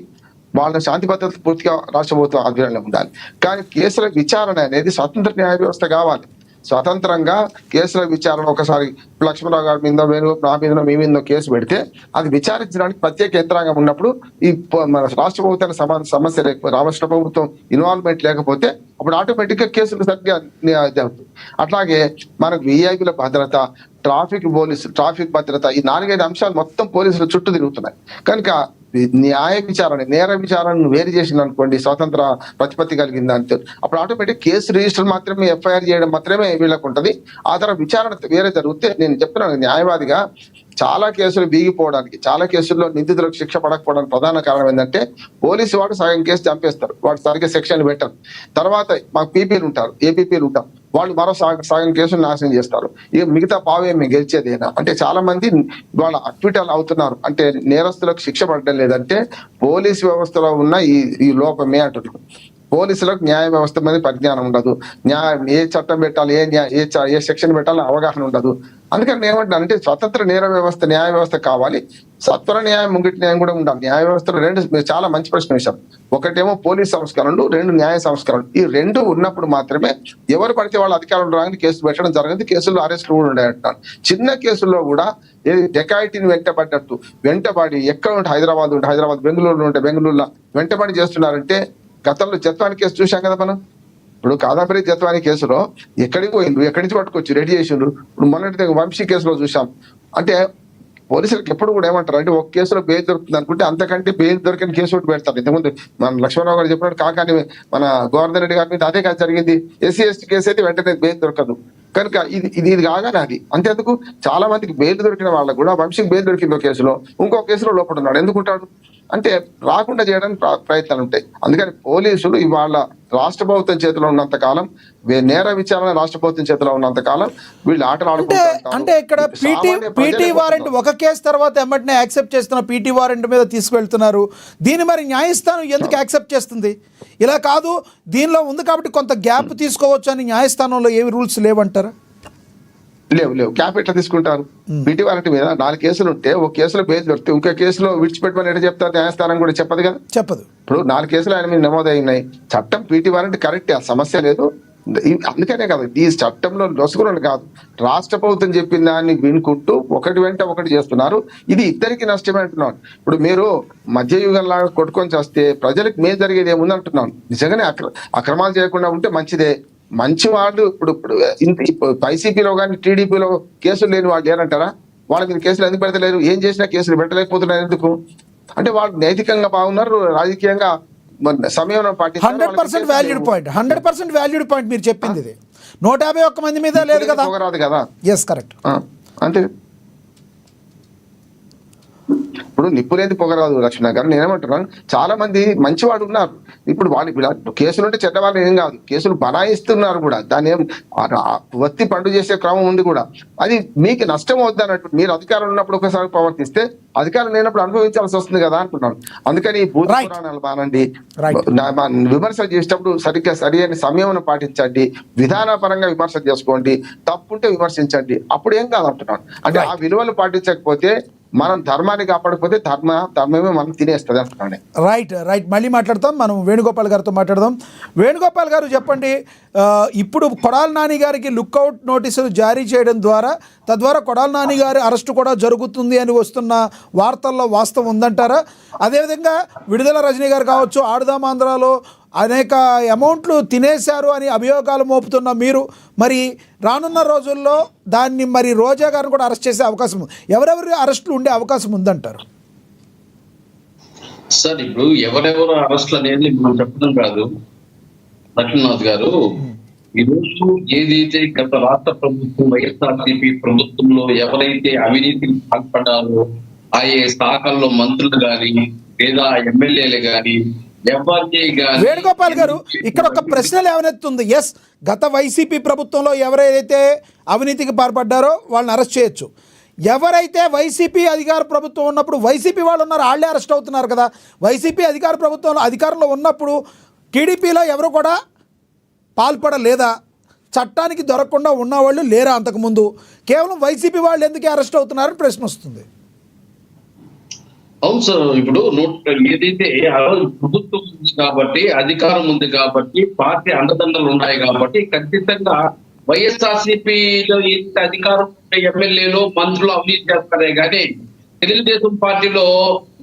వాళ్ళ శాంతి భద్రత పూర్తిగా రాష్ట్ర ప్రభుత్వం ఆధ్వర్యంలో ఉండాలి. కానీ కేసుల విచారణ అనేది స్వతంత్ర న్యాయ వ్యవస్థ కావాలి. స్వతంత్రంగా కేసుల విచారణ ఒకసారి లక్ష్మణరావు గారి మీద నా మీద మీ మీద కేసు పెడితే అది విచారించడానికి ప్రత్యేక యంత్రాంగం ఉన్నప్పుడు ఈ మన రాష్ట్ర ప్రభుత్వానికి సమస్య లేకపోతే రాష్ట్ర ప్రభుత్వం ఇన్వాల్వ్మెంట్ లేకపోతే అప్పుడు ఆటోమేటిక్ గా కేసులు సరిగ్గా జరుగుతుంది. అట్లాగే మనకు విఐపీల భద్రత, ట్రాఫిక్ భద్రత, ఈ 4-5 అంశాలు మొత్తం పోలీసులు చుట్టూ తిరుగుతున్నాయి. కనుక న్యాయ విచారణ, నేర విచారణను వేరు చేసింది అనుకోండి, స్వతంత్ర ప్రతిపత్తి కలిగింది అంటే అప్పుడు ఆటోమేటిక్ కేసు రిజిస్టర్ మాత్రమే, ఎఫ్ఐఆర్ చేయడం మాత్రమే వీళ్ళకు ఉంటది. ఆ తర్వాత విచారణ వేరే జరిగితే, నేను చెప్తున్నాను న్యాయవాదిగా, చాలా కేసులు బీగిపోవడానికి, చాలా కేసుల్లో నిందితులకు శిక్ష పడకపోవడానికి ప్రధాన కారణం ఏంటంటే పోలీసు వాడు సగం కేసు చంపేస్తారు, వాడు సరిగ్గా సెక్షన్ పెట్టరు. తర్వాత మాకు పీపీలు ఉంటారు, ఏపీపీలు ఉంటారు, వాళ్ళు మరో సగం కేసులు నాశనం చేస్తారు. ఇక మిగతా పావే మేము గెలిచేదేనా అంటే చాలా మంది వాళ్ళ అక్విటల్ అవుతున్నారు. అంటే నేరస్తులకు శిక్ష పడడం లేదంటే పోలీసు వ్యవస్థలో ఉన్న ఈ లోపమే అంటున్నారు. పోలీసులకు న్యాయ వ్యవస్థ మీద పరిజ్ఞానం ఉండదు, ఏ చట్టం పెట్టాలి, ఏ సెక్షన్ పెట్టాలి అవగాహన ఉండదు. అందుకని నేను ఏమంటున్నా అంటే స్వతంత్ర న్యాయ వ్యవస్థ కావాలి, సత్వర న్యాయం, ముంగిటి న్యాయం కూడా ఉండాలి. న్యాయ వ్యవస్థలో మీరు చాలా మంచి ప్రశ్న విషయం. ఒకటేమో పోలీస్ సంస్కరణలు, 2 న్యాయ సంస్కరణలు. ఈ 2 ఉన్నప్పుడు మాత్రమే ఎవరు పడితే వాళ్ళ అధికారులు రాగానే కేసులు పెట్టడం జరిగింది. కేసుల్లో అరెస్టులు కూడా ఉన్నాయంటున్నాను. చిన్న కేసుల్లో కూడా డెకాయిటీని వెంటబడి ఎక్కడ ఉంటే హైదరాబాద్ బెంగళూరులో ఉంటే బెంగళూరులో వెంటబడి చేస్తున్నారంటే, గతంలో జత్వాని కేసు చూశాం కదా మనం. ఇప్పుడు కాదంబరి జత్వాని కేసులో ఎక్కడికి పోయిండ్రు, ఎక్కడి నుంచి పట్టుకొచ్చి రెడీ చేసిండ్రు. ఇప్పుడు మొన్నటి వంశీ కేసులో చూసాం. అంటే పోలీసులకు ఎప్పుడు కూడా ఏమంటారు అంటే, ఒక కేసులో బెయిల్ దొరుకుతుంది అనుకుంటే అంతకంటే బెయిల్ దొరికిన కేసు ఒకటి పెడతారు. ఇంతకుముందు మన లక్ష్మణరావు గారు చెప్పినట్టు కాకాని మన గోవర్ధన్ రెడ్డి గారి మీద అదే కాదు జరిగింది. ఎస్సీ ఎస్టీ కేసు అయితే వెంటనే బెయిల్ దొరకదు. కనుక ఇది కాగానే అది అంతేందుకు చాలా మందికి బెయిల్ దొరికిన వాళ్ళకు కూడా వంశీకి బెయిల్ దొరికిందో కేసులో ఇంకో కేసులో లోపల ఉన్నాడు. ఎందుకుంటాడు అంటే రాకుండా చేయడానికి ప్రయత్నాలు ఉంటాయి. అందుకని పోలీసులు ఇవాళ రాష్ట్ర ప్రభుత్వం చేతిలో ఉన్నంత కాలం, నేర విచారణ రాష్ట్ర ప్రభుత్వం చేతిలో ఉన్నంత కాలం వీళ్ళు ఆటలు ఆడుకుంటారు. అంటే ఇక్కడ పీటీ వారెంట్ ఒక కేసు తర్వాత ఎమ్మటనే యాక్సెప్ట్ చేస్తున్న పీటీ వారెంట్ మీద తీసుకువెళ్తున్నారు. దీన్ని మరి న్యాయస్థానం ఎందుకు యాక్సెప్ట్ చేస్తుంది? ఇలా కాదు, దీనిలో ఉంది కాబట్టి కొంత గ్యాప్ తీసుకోవచ్చు అని న్యాయస్థానంలో ఏమి రూల్స్ లేవంటారా? లేవు. క్యాప్ ఎట్లా తీసుకుంటారు? పీటీ వారెంట్ మీద 4 కేసులు ఉంటే ఒక కేసులో బెయిల్ దొరికితే ఇంకో కేసులో విడిచిపెట్టమని ఎట్లా చెప్తారు? న్యాయస్థానం కూడా చెప్పదు కదా, చెప్పదు. ఇప్పుడు 4 కేసులు ఆయన మీద నమోదైనాయి. చట్టం పీటీ వారెంట్ కరెక్ట్, ఆ సమస్య లేదు. అందుకనే కదా ఈ చట్టంలో లొసుగులు కాదు, రాష్ట్ర ప్రభుత్వం చెప్పిన దాన్ని వినుకుంటూ ఒకటి వెంట ఒకటి చేస్తున్నారు. ఇది ఇద్దరికి నష్టమే అంటున్నాను. ఇప్పుడు మీరు మధ్యయుగంలాగా కొట్టుకొని చేస్తే ప్రజలకు మేలు జరిగేది ఏముంది అంటున్నాను. నిజంగానే అక్రమాలు చేయకుండా ఉంటే మంచిదే. మంచి వాళ్ళు ఇప్పుడు వైసీపీలో కానీ టీడీపీలో కేసులు లేని వాళ్ళు లేరంటారా? వాళ్ళ మీద కేసులు ఎందుకు పెడతలేరు? ఏం చేసినా కేసులు పెట్టలేకపోతున్నారు ఎందుకు అంటే వాళ్ళు నైతికంగా బాగున్నారు, రాజకీయంగా సమయం 100% వాల్యూడ్ పాయింట్ మీరు చెప్పింది. ఇది 151 మంది మీద లేదు కదా, రాదు కదా. ఎస్ కరెక్ట్, అంతే. ఇప్పుడు నిప్పులేంది పొగరాదు లక్ష్మణ గారు. నేనేమంటున్నాను, చాలా మంది మంచివాడు ఉన్నారు. ఇప్పుడు వాళ్ళు కేసులు ఉంటే చెడ్డవాళ్ళు ఏం కాదు, కేసులు బనాయిస్తున్నారు కూడా. దాన్ని ఏం వత్తి పండు చేసే క్రమం ఉంది కూడా. అది మీకు నష్టం అవుద్ది అన్నట్టు. మీరు అధికారం ఉన్నప్పుడు ఒకసారి ప్రవర్తిస్తే అధికారం లేనప్పుడు అనుభవించాల్సి వస్తుంది కదా అంటున్నాను. అందుకని భూత పురాణాలు బానండి, విమర్శ చేసేటప్పుడు సరైన సమయం పాటించండి, విధానపరంగా విమర్శ చేసుకోండి, తప్పుంటే విమర్శించండి, అప్పుడు ఏం కాదు అంటున్నాను. అంటే ఆ విలువలు పాటించకపోతే, మనం ధర్మాన్ని కాపాడకపోతే ధర్మమే మనం తినేస్తుంది అంటున్నాను. రైట్ మళ్ళీ మాట్లాడతాం. మనం వేణుగోపాల్ గారితో మాట్లాడదాం. వేణుగోపాల్ గారు చెప్పండి, ఇప్పుడు కొడాల నాని గారికి లుక్అవుట్ నోటీసులు జారీ చేయడం ద్వారా తద్వారా కొడాల నాని గారి అరెస్టు కూడా జరుగుతుంది అని వస్తున్న వార్తల్లో వాస్తవం ఉందంటారా? అదేవిధంగా విడుదల రజనీ గారు కావచ్చు, ఆడుదాం ఆంధ్రాలో అనేక అమౌంట్లు తినేశారు అని అభియోగాలు మోపుతున్న మీరు మరి రానున్న రోజుల్లో దాన్ని మరి రోజా గారిని కూడా అరెస్ట్ చేసే అవకాశం ఉంది. ఎవరెవరి అరెస్టులు ఉండే అవకాశం ఉందంటారు? సార్ ఇప్పుడు ఎవరెవరు అరెస్టులు అనేది మనం చెప్పడం కాదు లక్ష్మీనాథ్ గారు. ఈరోజు ఏదైతే గత రాష్ట్ర ప్రభుత్వం వైఎస్ఆర్సీపీ ప్రభుత్వంలో ఎవరైతే అవినీతికి పాల్పడ్డారో ఆయా శాఖల్లో మంత్రులు కానీ లేదా ఎమ్మెల్యేలు కానీ వేణుగోపాల్ గారు ఇక్కడ ఒక ప్రశ్న లేవనెత్తుంది. ఎస్, గత వైసీపీ ప్రభుత్వంలో ఎవరైతే అవినీతికి పాల్పడ్డారో వాళ్ళని అరెస్ట్ చేయొచ్చు. ఎవరైతే వైసీపీ అధికార ప్రభుత్వం ఉన్నప్పుడు వైసీపీ వాళ్ళు ఉన్నారు, వాళ్ళే అరెస్ట్ అవుతున్నారు కదా. వైసీపీ అధికార ప్రభుత్వంలో అధికారంలో ఉన్నప్పుడు టీడీపీలో ఎవరు కూడా పాల్పడలేదా? చట్టానికి దొరకకుండా ఉన్నవాళ్ళు లేరా? అంతకుముందు కేవలం వైసీపీ వాళ్ళు ఎందుకు అరెస్ట్ అవుతున్నారని ప్రశ్న వస్తుంది. అవును సార్, ఇప్పుడు ఏదైతే ఆ రోజు ప్రభుత్వం ఉంది కాబట్టి, అధికారం ఉంది కాబట్టి, పార్టీ అండదండలు ఉన్నాయి కాబట్టి ఖచ్చితంగా వైఎస్ఆర్సీపీలో ఏదైతే అధికారం ఉంటే ఎమ్మెల్యేలు మంత్రులు అవినీతి చేస్తారే కానీ తెలుగుదేశం పార్టీలో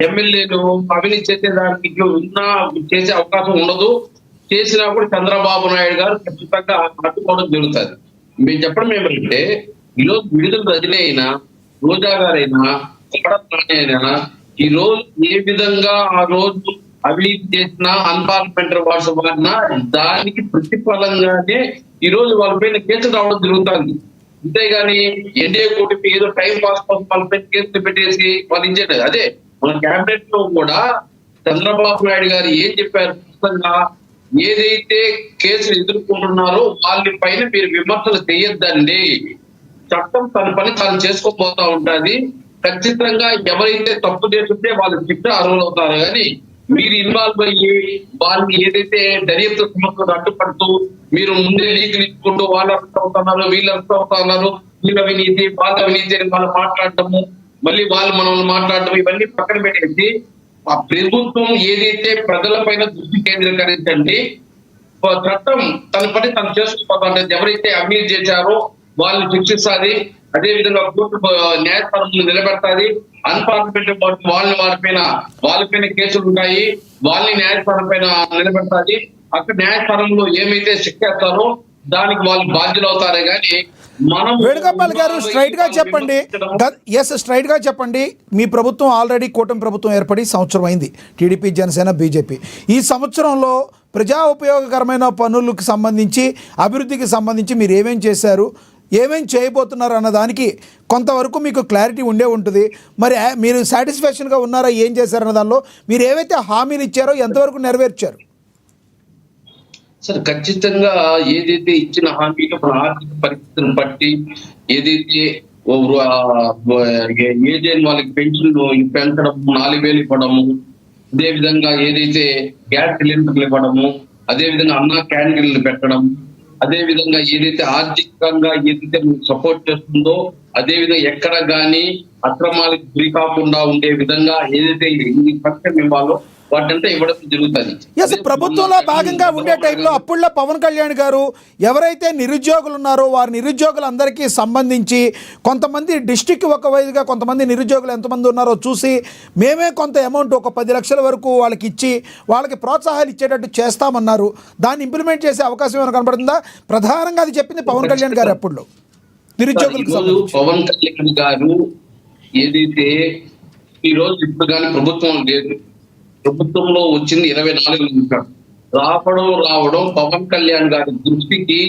ఎమ్మెల్యేలు అవినీతి చేసేదానికి ఉన్నా చేసే అవకాశం ఉండదు. చేసినా కూడా చంద్రబాబు నాయుడు గారు ఖచ్చితంగా అడ్డుకోవడం జరుగుతుంది. మేము చెప్పడం ఏమంటే, ఈరోజు విడుదల రజనీ అయినా, రోజా గారైనా, అయినా ఈ రోజు ఏ విధంగా ఆ రోజు అవినీతి చేసిన అన్పార్లమెంటరీ వాట్స్ వాడినా దానికి ప్రతిఫలంగానే ఈ రోజు వాళ్ళ పైన కేసులు రావడం జరుగుతుంది. అంతేగాని ఎన్డీఏ కూటమి ఏదో టైం పాస్ కోసం వాళ్ళ పైన కేసులు పెట్టేసి వాళ్ళు ఇచ్చేది. అదే మన క్యాబినెట్ లో కూడా చంద్రబాబు నాయుడు గారు ఏం చెప్పారు, ఖచ్చితంగా ఏదైతే కేసులు ఎదుర్కొంటున్నారో వాళ్ళ పైన మీరు విమర్శలు చేయొద్దండి, చట్టం తన పని తాను చేసుకోపోతా ఉంటది. ఖచ్చితంగా ఎవరైతే తప్పు చేస్తుంటే వాళ్ళు శిక్ష అర్హులు అవుతారు. కానీ మీరు ఇన్వాల్వ్ అయ్యి వాళ్ళని ఏదైతే దర్యాప్తు సంస్థలు అడ్డుపడుతూ మీరు ముందే లీకులు ఇచ్చుకుంటూ వాళ్ళు అరెస్ట్ అవుతున్నారు, వీళ్ళు అరెస్ట్ అవుతున్నారు, వీళ్ళ అవినీతి వాళ్ళ అవినీతి అని వాళ్ళు మాట్లాడటము, మళ్ళీ వాళ్ళు మనల్ని మాట్లాడటం, ఇవన్నీ పక్కన పెట్టేసి ఆ ప్రభుత్వం ఏదైతే ప్రజల పైన దృష్టి కేంద్రీకరించండి, చట్టం తన పని తను చేసుకుపోతాంటే ఎవరైతే అవినీతి చేశారో వాళ్ళు శిక్షిస్తుంది. అదే విధంగా కోర్టు న్యాయస్థానంలో నిలబెడతాది. అన్పార్లమెంటరీ వాళ్ళ పైన కేసులు ఉంటాయి, వాళ్ళని న్యాయస్థానం పైన నిలబెడతాది. అక్కడ న్యాయస్థానంలో ఏమైతే శిక్ష చేస్తారో దానికి వాళ్ళు బాధ్యులు అవుతారే కానీ మనం. వేణుగోపాల్ గారు స్ట్రైట్ గా చెప్పండి, స్ట్రైట్ గా చెప్పండి. మీ ప్రభుత్వం ఆల్రెడీ కూటమి ప్రభుత్వం ఏర్పడి సంవత్సరం అయింది, టీడీపీ, జనసేన, బీజేపీ. ఈ సంవత్సరంలో ప్రజా ఉపయోగకరమైన పనులకు సంబంధించి, అభివృద్ధికి సంబంధించి మీరు ఏమేం చేశారు, ఏమేం చేయబోతున్నారు అన్న దానికి కొంతవరకు మీకు క్లారిటీ ఉండే ఉంటుంది. మరి మీరు సాటిస్ఫాక్షన్గా ఉన్నారా, ఏం చేశారన్న దానిలో మీరు ఏవైతే హామీలు ఇచ్చారో ఎంతవరకు నెరవేర్చారు? సార్ ఖచ్చితంగా ఏదైతే ఇచ్చిన హామీలు మన ఆర్థిక పరిస్థితిని బట్టి ఏదైతే ఏజెంట్ వాళ్ళకి పెన్షన్ పెంచడం, 4,000 ఇవ్వడము, అదే విధంగా ఏదైతే గ్యాస్ సిలిండర్లు ఇవ్వడము, అదే విధంగా అన్నా క్యాంటీన్లు పెట్టడం, అదే విధంగా ఏదైతే ఆర్థికంగా ఏదైతే సపోర్ట్ చేస్తుందో అదే విధంగా ఎక్కడ గానీ అక్రమాలకు గురి కాకుండా ఉండే విధంగా ఏదైతే పథకం ఇవ్వాలో వాటంతా ఇవ్వడం జరుగుతుంది. ప్రభుత్వంలో భాగంగా ఉండే టైంలో అప్పుడులో పవన్ కళ్యాణ్ గారు ఎవరైతే నిరుద్యోగులు ఉన్నారో వారి నిరుద్యోగులందరికీ సంబంధించి కొంతమంది డిస్టిక్ ఒక వైజ్గా కొంతమంది నిరుద్యోగులు ఎంతమంది ఉన్నారో చూసి మేమే కొంత అమౌంట్ ఒక 10 లక్షల వరకు వాళ్ళకి ఇచ్చి వాళ్ళకి ప్రోత్సాహాలు ఇచ్చేటట్టు చేస్తామన్నారు. దాన్ని ఇంప్లిమెంట్ చేసే అవకాశం ఏమైనా కనబడుతుందా? ప్రధానంగా అది చెప్పింది పవన్ కళ్యాణ్ గారు అప్పుడులో నిరుద్యోగులకు. పవన్ కళ్యాణ్ గారు ఏదైతే ఈ రోజు ఇప్పుడు కానీ ప్రభుత్వం లేదు, ప్రభుత్వంలో వచ్చింది 24 నిమిషాలు రావడం పవన్ కళ్యాణ్ గారి దృష్టికి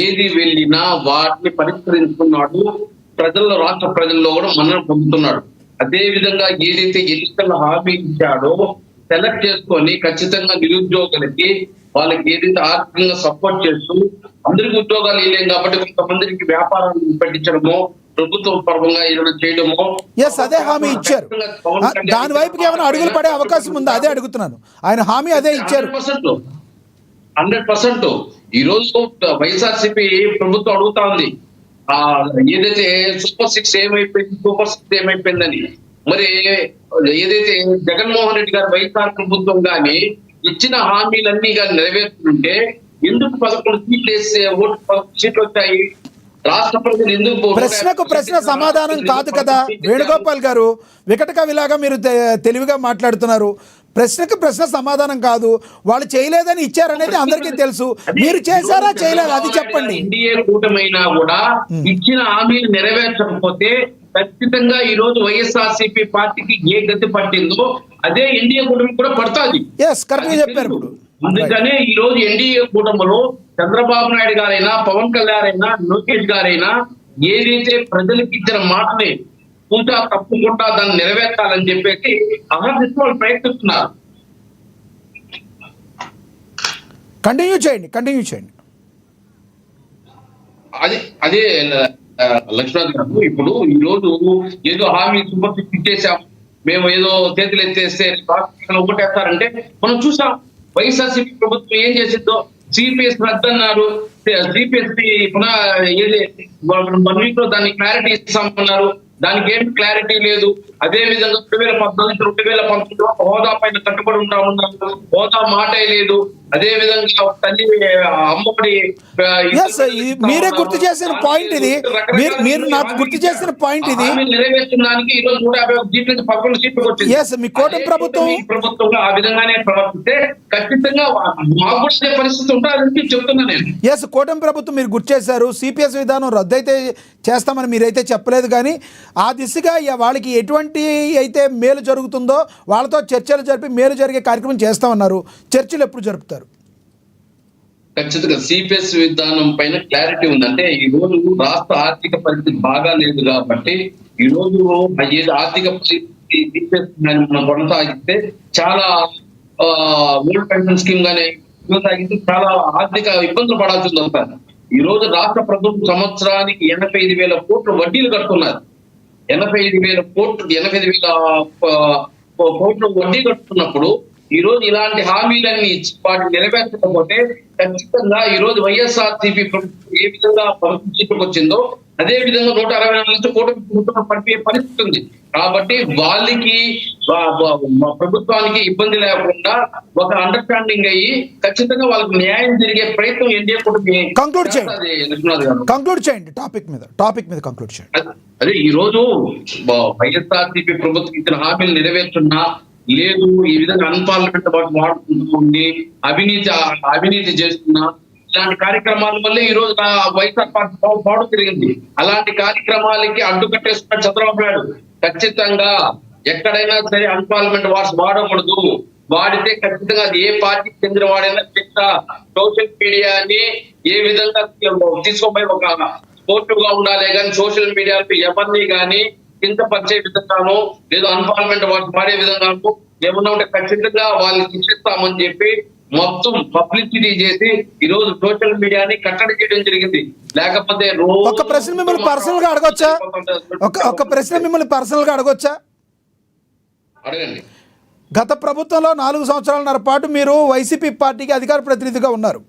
ఏది వెళ్ళినా వాటిని పరిష్కరించుకున్నాడు. ప్రజల్లో, రాష్ట్ర ప్రజల్లో కూడా మన్నన పొందుతున్నాడు. అదే విధంగా ఏదైతే ఎన్నికల హామీ ఇచ్చాడో సెలెక్ట్ చేసుకొని ఖచ్చితంగా నిరుద్యోగులకి వాళ్ళకి ఏదైతే ఆర్థికంగా సపోర్ట్ చేస్తూ, అందరికి ఉద్యోగాలు ఇవ్వలేం కాబట్టి కొంతమందికి వ్యాపారాలు పెట్టించడమో, ప్రభుత్వం పరంగా ఏదైనా చేయడమో, అదే హామీ ఇచ్చారు. దాని వైపుకి ఏమైనా అడుగులు పడే అవకాశం ఉందా? అదే అడుగుతున్నాను. ఆయన హామీ అదే ఇచ్చారు 100%. ఈ రోజు వైఎస్ఆర్సీపీ ప్రభుత్వం అడుగుతా ఉంది ఏదైతే సూపర్ 6 ఏమైపోయిందని. మరి ఏదైతే జగన్మోహన్ రెడ్డి గారు వైఎస్ఆర్ ప్రభుత్వం గాని ఇచ్చిన హామీలన్నీ కానీ నెరవేరుతుంటే ఎందుకు 11 సీట్లు వేస్తే 11 సీట్లు వచ్చాయి? రాష్ట్ర ప్రజలు ఎందుకు? ప్రశ్నకు ప్రశ్న సమాధానం కాదు కదా వేణుగోపాల్ గారు, వికటకవిలాగా మీరు తెలివిగా మాట్లాడుతున్నారు. ప్రశ్నకు ప్రశ్న సమాధానం కాదు. వాళ్ళు చేయలేదని ఇచ్చారనేది అందరికీ తెలుసు. మీరు చేశారా చేయలేదా అది చెప్పండి. ఎన్డీఏ కూటమైనా కూడా ఇచ్చిన హామీలు నెరవేర్చకపోతే ఖచ్చితంగా ఈ రోజు వైఎస్ఆర్సీపీ పార్టీకి ఏ గతి పట్టిందో అదే ఎన్డీఏ కూటమి కూడా పడుతుంది. కరెక్ట్ చెప్పారు. అందుకనే ఈ రోజు ఎన్డీఏ కూటమిలో చంద్రబాబు నాయుడు గారైనా, పవన్ కళ్యాణ్ అయినా, లోకేష్ గారైనా ఏదైతే ప్రజలకు ఇచ్చిన మాటని పూజా తప్పకుండా దాన్ని నెరవేర్చాలని చెప్పేసి అహర్నిశలు ప్రయత్నిస్తున్నారు. కంటిన్యూ చేయండి. అదే లక్ష్మణ్ గారు, ఇప్పుడు ఈ రోజు ఏదో హామీ సూపర్ 6 ఇచ్చేసాం, మేము ఏదో చేతులు ఎత్తేస్తే ఒకటేస్తారంటే మనం చూసాం. వైఎస్ఆర్సీపీ ప్రభుత్వం ఏం చేసిందో, సిపిఎస్ రద్దన్నారు, సిపిఎస్ పునః 1 వీక్ లో దాన్ని క్లారిటీ ఇస్తామన్నారు. దానికి ఏం క్లారిటీ లేదు. అదే విధంగా 2014 2019 హోదా పైన కట్టుబడి ఉంటా ఉన్నారు, హోదా మాటే లేదు. అదే విధంగా తల్లి అమ్మఒడి ఎస్ మీరే గుర్తు చేసిన పాయింట్ ఇది. మీరు నాకు గుర్తు చేసిన పాయింట్ ఇది. నెరవేర్చడానికి ఈ రోజు 151 సీట్ల నుంచి 11 సీట్లకు వచ్చింది. ఎస్ మీ కూటమి ప్రభుత్వం ప్రభుత్వంలో ఆ విధంగానే ప్రవర్తిస్తే ఖచ్చితంగా మాకు కూడా అదే పరిస్థితి ఉంటుందని చెప్తున్నా నేను. ఎస్ కూటమి ప్రభుత్వం మీరు గుర్తు చేశారు. సిపిఎస్ విధానం రద్దు అయితే చేస్తామని మీరైతే చెప్పలేదు, కానీ ఆ దిశగా వాళ్ళకి ఎటువంటి అయితే మేలు జరుగుతుందో వాళ్ళతో చర్చలు జరిపి మేలు జరిగే కార్యక్రమం చేస్తామన్నారు. చర్చలు ఎప్పుడు జరుపుతారు? ఖచ్చితంగా సిపిఎస్ విధానం పైన క్లారిటీ ఉంది. అంటే ఈ రోజు రాష్ట్ర ఆర్థిక పరిస్థితి బాగా లేదు కాబట్టి ఈ రోజు ఏది ఆర్థిక పరిస్థితి సిపిఎస్ మనం కొనసాగిస్తే చాలా ఓల్డ్ పెన్షన్ స్కీమ్ గానే కొనసాగిస్తే చాలా ఆర్థిక ఇబ్బందులు పడాల్సి వస్తుంది. ఈ రోజు రాష్ట్ర ప్రభుత్వం సంవత్సరానికి 85,000 కోట్లు వడ్డీలు కడుతున్నారు. 85,000 కోట్లు వడ్డీ కట్టుతున్నప్పుడు ఈ రోజు ఇలాంటి హామీలన్నీ ఇచ్చి వాటిని నెరవేర్చకపోతే ఖచ్చితంగా ఈ రోజు వైఎస్ఆర్సీపీ ప్రభుత్వం ఏ విధంగా పరిస్థితికి వచ్చిందో అదే విధంగా 164 నుంచి కోట్ల ప్రభుత్వం పడిపోయే పరిస్థితి ఉంది. కాబట్టి వాళ్ళకి ప్రభుత్వానికి ఇబ్బంది లేకుండా ఒక అండర్స్టాండింగ్ అయ్యి ఖచ్చితంగా వాళ్ళకి న్యాయం జరిగే ప్రయత్నం ఎన్డీఏ కూటమి కంక్లూడ్ చేయండి. టాపిక్ మీద కంక్లూడ్ చేయండి. అదే ఈ రోజు వైఎస్ఆర్సీపీ ప్రభుత్వం ఇచ్చిన హామీలు నెరవేర్చున్నా లేదు, ఈ విధంగా అన్పార్లమెంట్ వాడుకుంటూ ఉండి అవినీతి చేస్తున్నా ఇలాంటి కార్యక్రమాల వల్లే ఈ రోజు వైఎస్ఆర్ పార్టీ పోవడం జరిగింది. అలాంటి కార్యక్రమాలకి అడ్డుకట్టేస్తున్న చంద్రబాబు నాయుడు ఖచ్చితంగా ఎక్కడైనా సరే అన్పార్లమెంట్ వార్డ్స్ వాడకూడదు. వాడితే ఖచ్చితంగా అది ఏ పార్టీకి చెందిన వాడైనా సోషల్ మీడియాని ఏ విధంగా తీసుకోపోయి ఒక స్పోర్టివ్ గా ఉండాలి, కానీ సోషల్ మీడియాలో ఎవరిని కానీ కించపరిచే విధంగాను లేదా అన్పార్లమెంట్ వార్డ్స్ వాడే విధంగాను ఏమన్నా ఉంటే ఖచ్చితంగా వాళ్ళని శిక్షిస్తామని చెప్పి మొత్తం పబ్లిసిటీ చేసి ఈ రోజు సోషల్ మీడియాని కట్టడి చేయడం జరిగింది. లేకపోతే ఒక ప్రశ్న మిమ్మల్ని పర్సనల్ గా అడగొచ్చా? ఒక ప్రశ్న మిమ్మల్ని పర్సనల్ గా అడగొచ్చా? అడగండి. గత ప్రభుత్వంలో 4 సంవత్సరాలన్నర పాటు మీరు వైసీపీ పార్టీకి అధికార ప్రతినిధిగా ఉన్నారు.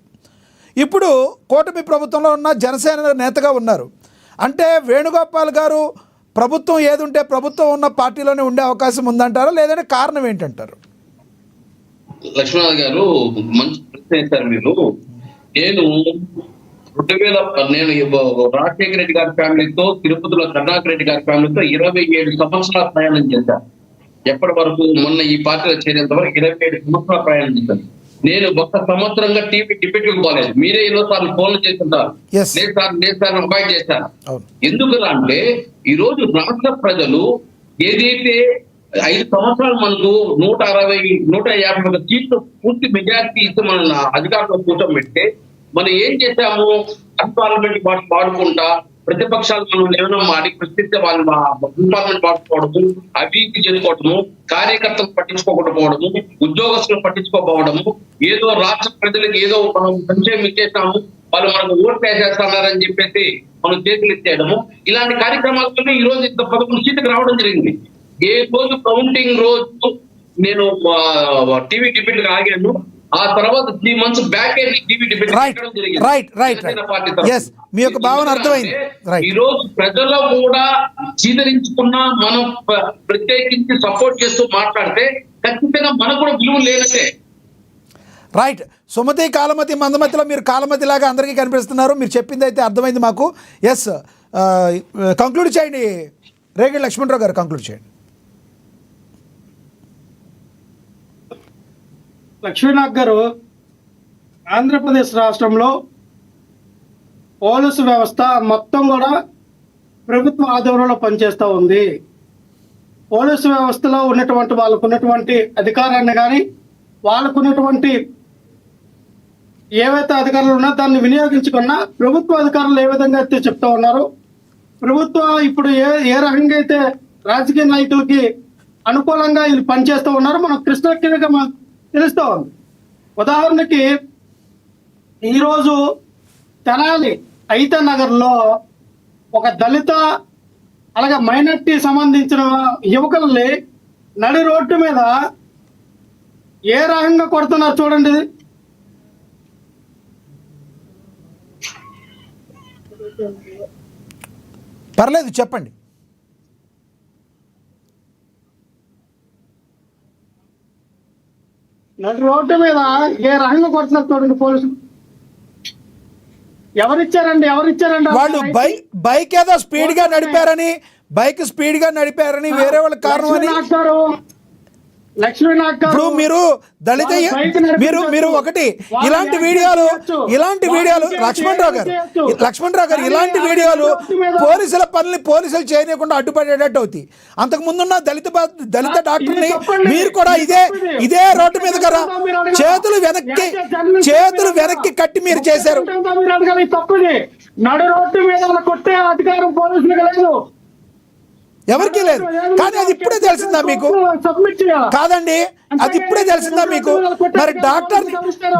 ఇప్పుడు కూటమి ప్రభుత్వంలో ఉన్న జనసేన నేతగా ఉన్నారు. అంటే వేణుగోపాల్ గారు ప్రభుత్వం ఏదుంటే ప్రభుత్వం ఉన్న పార్టీలోనే ఉండే అవకాశం ఉందంటారా, లేదంటే కారణం ఏంటంటారు? లక్ష్మణ్ గారు మంచి ప్రశ్న వేశారు మీరు. నేను రాజశేఖర రెడ్డి గారి ఫ్యామిలీతో తిరుపతిలో కరుణాకర్ రెడ్డి గారి ఫ్యామిలీతో 27 సంవత్సరాల ప్రయాణం చేశాను. ఎప్పటి వరకు మొన్న ఈ పార్టీలో చేరేంత వరకు 27 సంవత్సరాల ప్రయాణం చేశాను. నేను 1 సంవత్సరంగా టీవీ డిబేట్కి పోలేదు. మీరే 20 సార్లు ఫోన్లు చేస్తుంటారు, లేదు సార్ అపాయింట్ చేశాను. ఎందుకు అంటే ఈ రోజు రాష్ట్ర ప్రజలు ఏదైతే 5 సంవత్సరాలు మనకు 150 సీట్లు పూర్తి మెజారిటీ ఇస్తే మన అధికారంలో కూర్చోబెడితే మనం ఏం చేశాము? అన్పార్లమెంట్ వాడుకుంటా ప్రతిపక్షాలు మనం ఏమైనా మాడి ప్రశ్నిస్తే వాళ్ళు అన్పార్లమెంట్ వాడుకోవడము, అవినీతి చేసుకోవడము, కార్యకర్తలు పట్టించుకోకపోవడము, ఉద్యోగస్తులు పట్టించుకోకపోవడము, ఏదో రాష్ట్ర ప్రజలకు ఏదో మనం సంక్షేమం ఇచ్చేసాము వాళ్ళు మనకు ఓటు వేసేస్తున్నారని చెప్పేసి మనం చేతులు ఎత్తేయడము, ఇలాంటి కార్యక్రమాలతో ఈ రోజు ఇంత 11 సీట్లకు రావడం జరిగింది. ఏ రోజు కౌంటింగ్ రోజు నేను టీవీ డిబేట్ ఆగాను. ఆ తర్వాత 3 months బ్యాక్ టీవీ డిబేట్ మీ యొక్క భావన అర్థమైంది. ఈ రోజు ప్రజల్లో కూడా చీదరించుకున్నా మనం ప్రత్యేకించి సపోర్ట్ చేస్తూ మాట్లాడితే ఖచ్చితంగా మనకు కూడా విలువ లేనట్టే. రైట్. సుమతి కాలమతి మందమతిలో మీరు కాలమతి లాగా అందరికీ కనిపిస్తున్నారు. మీరు చెప్పింది అయితే అర్థమైంది మాకు. ఎస్, కంక్లూడ్ చేయండి రేగడి లక్ష్మణరావు గారు, కంక్లూడ్ చేయండి. లక్ష్మీనాథ్ గారు, ఆంధ్రప్రదేశ్ రాష్ట్రంలో పోలీసు వ్యవస్థ మొత్తం కూడా ప్రభుత్వ ఆధ్వర్యంలో పనిచేస్తూ ఉంది. పోలీసు వ్యవస్థలో ఉన్నటువంటి వాళ్ళకు ఉన్నటువంటి అధికారాన్ని కానీ వాళ్ళకు ఉన్నటువంటి ఏవైతే అధికారులు ఉన్నా దాన్ని వినియోగించుకున్నా ప్రభుత్వ అధికారులు ఏ విధంగా అయితే చెప్తా ఉన్నారు, ప్రభుత్వం ఇప్పుడు ఏ రకంగా అయితే రాజకీయ నాయకులకి అనుకూలంగా వీళ్ళు పనిచేస్తూ ఉన్నారో మనకు కృష్ణకిగా తెలుస్తూ ఉంది. ఉదాహరణకి ఈరోజు తెనాలి ఐత నగర్లో ఒక దళిత అలాగే మైనార్టీ సంబంధించిన యువకుల్ని నడి రోడ్డు మీద ఏ రకంగా కొడుతున్నారు చూడండి. పర్లేదు చెప్పండి. నడు రోడ్డు మీద ఏ రకంగా కొడుతున్నారు చూడండి పోలీసులు. ఎవరిచ్చారండి వాళ్ళు బైక్ ఏదో స్పీడ్ గా నడిపారని, బైక్ స్పీడ్ గా నడిపారని వేరే వాళ్ళ కారణం అని. ఇప్పుడు మీరు దళిత మీరు ఒకటి ఇలాంటి వీడియోలు లక్ష్మణరావు గారు ఇలాంటి వీడియోలు పోలీసుల పనులు పోలీసులు చేయకుండా అడ్డుపడేటట్టు అవుతాయి. అంతకు ముందున్న దళిత డాక్టర్ని మీరు కూడా ఇదే రోడ్డు మీద కదా చేతులు వెనక్కి కట్టి మీరు చేశారు. నడు రోడ్డు మీద కొట్టే అధికారం పోలీసులకు లేదు, ఎవరికి లేదు. కానీ అది ఇప్పుడే తెలిసిందా మీకు? కాదండి, అది ఇప్పుడే తెలిసిందా మీకు? మరి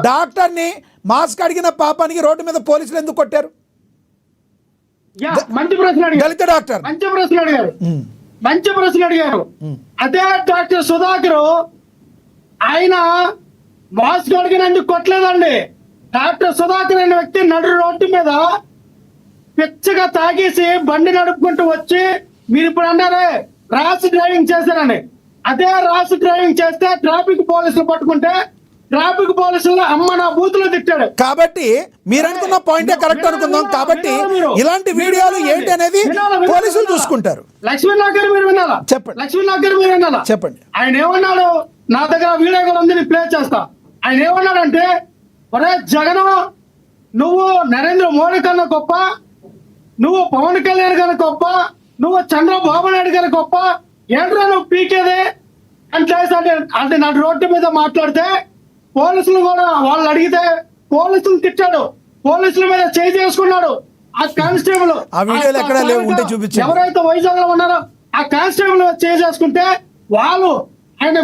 డాక్టర్ని మాస్క్ అడిగిన పాపానికి రోడ్డు మీద పోలీసులు ఎందుకు కొట్టారు? మంచి ప్రశ్న అడిగారు, దళిత డాక్టర్ మంచి ప్రశ్న అడిగారు. అదే డాక్టర్ సుధాకర్ ఆయన మాస్క్ అడిగినందుకు కొట్టలేదండి. డాక్టర్ సుధాకర్ అనే వ్యక్తి నడు రోడ్డు మీద పిచ్చగా తాగేసి బండి నడుపుకుంటూ వచ్చి, మీరు ఇప్పుడు అన్నారే ర్యాష్ డ్రైవింగ్ చేశారని, అదే ర్యాష్ డ్రైవింగ్ చేస్తే ట్రాఫిక్ పోలీసులు పట్టుకుంటే ట్రాఫిక్ పోలీసులు అమ్మ నా బూతులు తిట్టాడు. కాబట్టి మీరు అనుకున్న పాయింటే కరెక్ట్ అనుకుందాం. కాబట్టి ఇలాంటి వీడియోలు ఏంటి అనేది పోలీసులు చూసుకుంటారు. లక్ష్మణ్ గారు మీరు వినాలా? చెప్పండి. లక్ష్మణ్ గారు మీరు వినాలా? చెప్పండి. ఆయన ఏమన్నాడు, నా దగ్గర వీడియో కూడా ఉంది, నేను ప్లే చేస్తా. ఆయన ఏమన్నాడంటే, ఒరే జగన్, నువ్వు నరేంద్ర మోడీ కన్నా గొప్ప, నువ్వు పవన్ కళ్యాణ్ కన్నా గొప్ప, నువ్వు చంద్రబాబు నాయుడు గారి గొప్ప, ఏంట్రా నువ్వు పీకేదే అంటే నా రోడ్డు మీద మాట్లాడితే పోలీసులు కూడా వాళ్ళు అడిగితే పోలీసులు తిట్టాడు, పోలీసుల మీద చేయి చేసుకున్నాడు. ఆ కానిస్టేబుల్ ఎవరైతే వైజాగ్ లో ఉన్నారో ఆ కానిస్టేబుల్ చేయి చేసుకుంటే వాళ్ళు ఆయన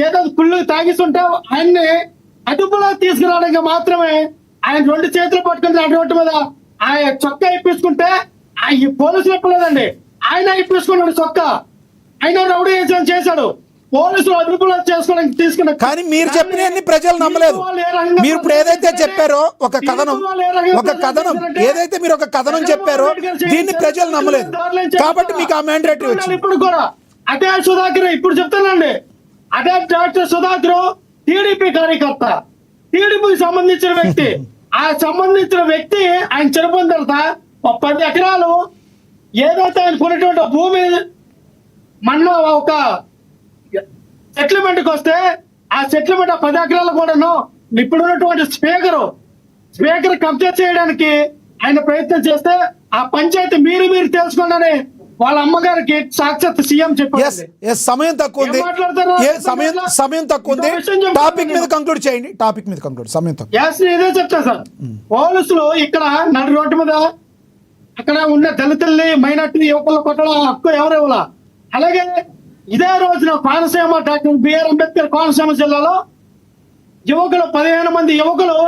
ఏదో కుళ్ళు తాగిస్తుంటే ఆయన్ని అదుపులో తీసుకురావడానికి మాత్రమే ఆయన రెండు చేతులు పట్టుకుని నా రోడ్డు మీద ఆయన చొక్కా ఇప్పించుకుంటే ఈ పోలీసులు ఇప్పలేదండి, ఆయన ఇప్పించుకున్నాడు చొక్కా. ఆయన రౌడీ చేశాడు, పోలీసులు అదుపులో చేసుకోవడానికి తీసుకున్న. కానీ మీరు చెప్పిన ప్రజలు నమ్మలేదు. మీరు ఇప్పుడు ఏదైతే చెప్పారో ఒక కథనం ఏదైతే మీరు ఒక కథనం చెప్పారో దీన్ని ప్రజలు నమ్మలేదు. కాబట్టి మీకు ఆ మ్యాండేటరీ వచ్చింది. ఇప్పుడు కూడా అదే సుధాకర్, ఇప్పుడు చెప్తానండి, అదే డాక్టర్ సుధాకర్ టీడీపీ కార్యకర్త, టీడీపీకి సంబంధించిన వ్యక్తి. ఆ సంబంధించిన వ్యక్తి ఆయన చనిపోయిన తర్వాత 10 ఎకరాలు ఏదైతే ఆయన కొనేటువంటి భూమి మొన్న ఒక సెటిల్మెంట్కి వస్తే ఆ సెటిల్మెంట్ 10 ఎకరాలు కూడాను ఇప్పుడున్నటువంటి స్పీకర్ కబ్జా చేయడానికి ఆయన ప్రయత్నం చేస్తే ఆ పంచాయతీ మీరు తెలుసుకోండి వాళ్ళ అమ్మగారికి సాక్షాత్ సీఎం చెప్పారు. సమయం తక్కువ ఉంది, సమయం తక్కువ ఉంది. టాపిక్ మీద కంక్లూడ్ చేయండి. సమయం తక్కువ. ఇదే చెప్తా సార్. పోలీసులు ఇక్కడ నడు రోడ్డు మీద అక్కడ ఉన్న దళితుల్ని మైనార్టీ యువకులు కొట్టడం హక్కు ఎవరు ఇవ్వాల. అలాగే ఇదే రోజున కోనసీమ డాక్టర్ బిఆర్ అంబేద్కర్ కోనసీమ జిల్లాలో యువకులు 15 మంది యువకులు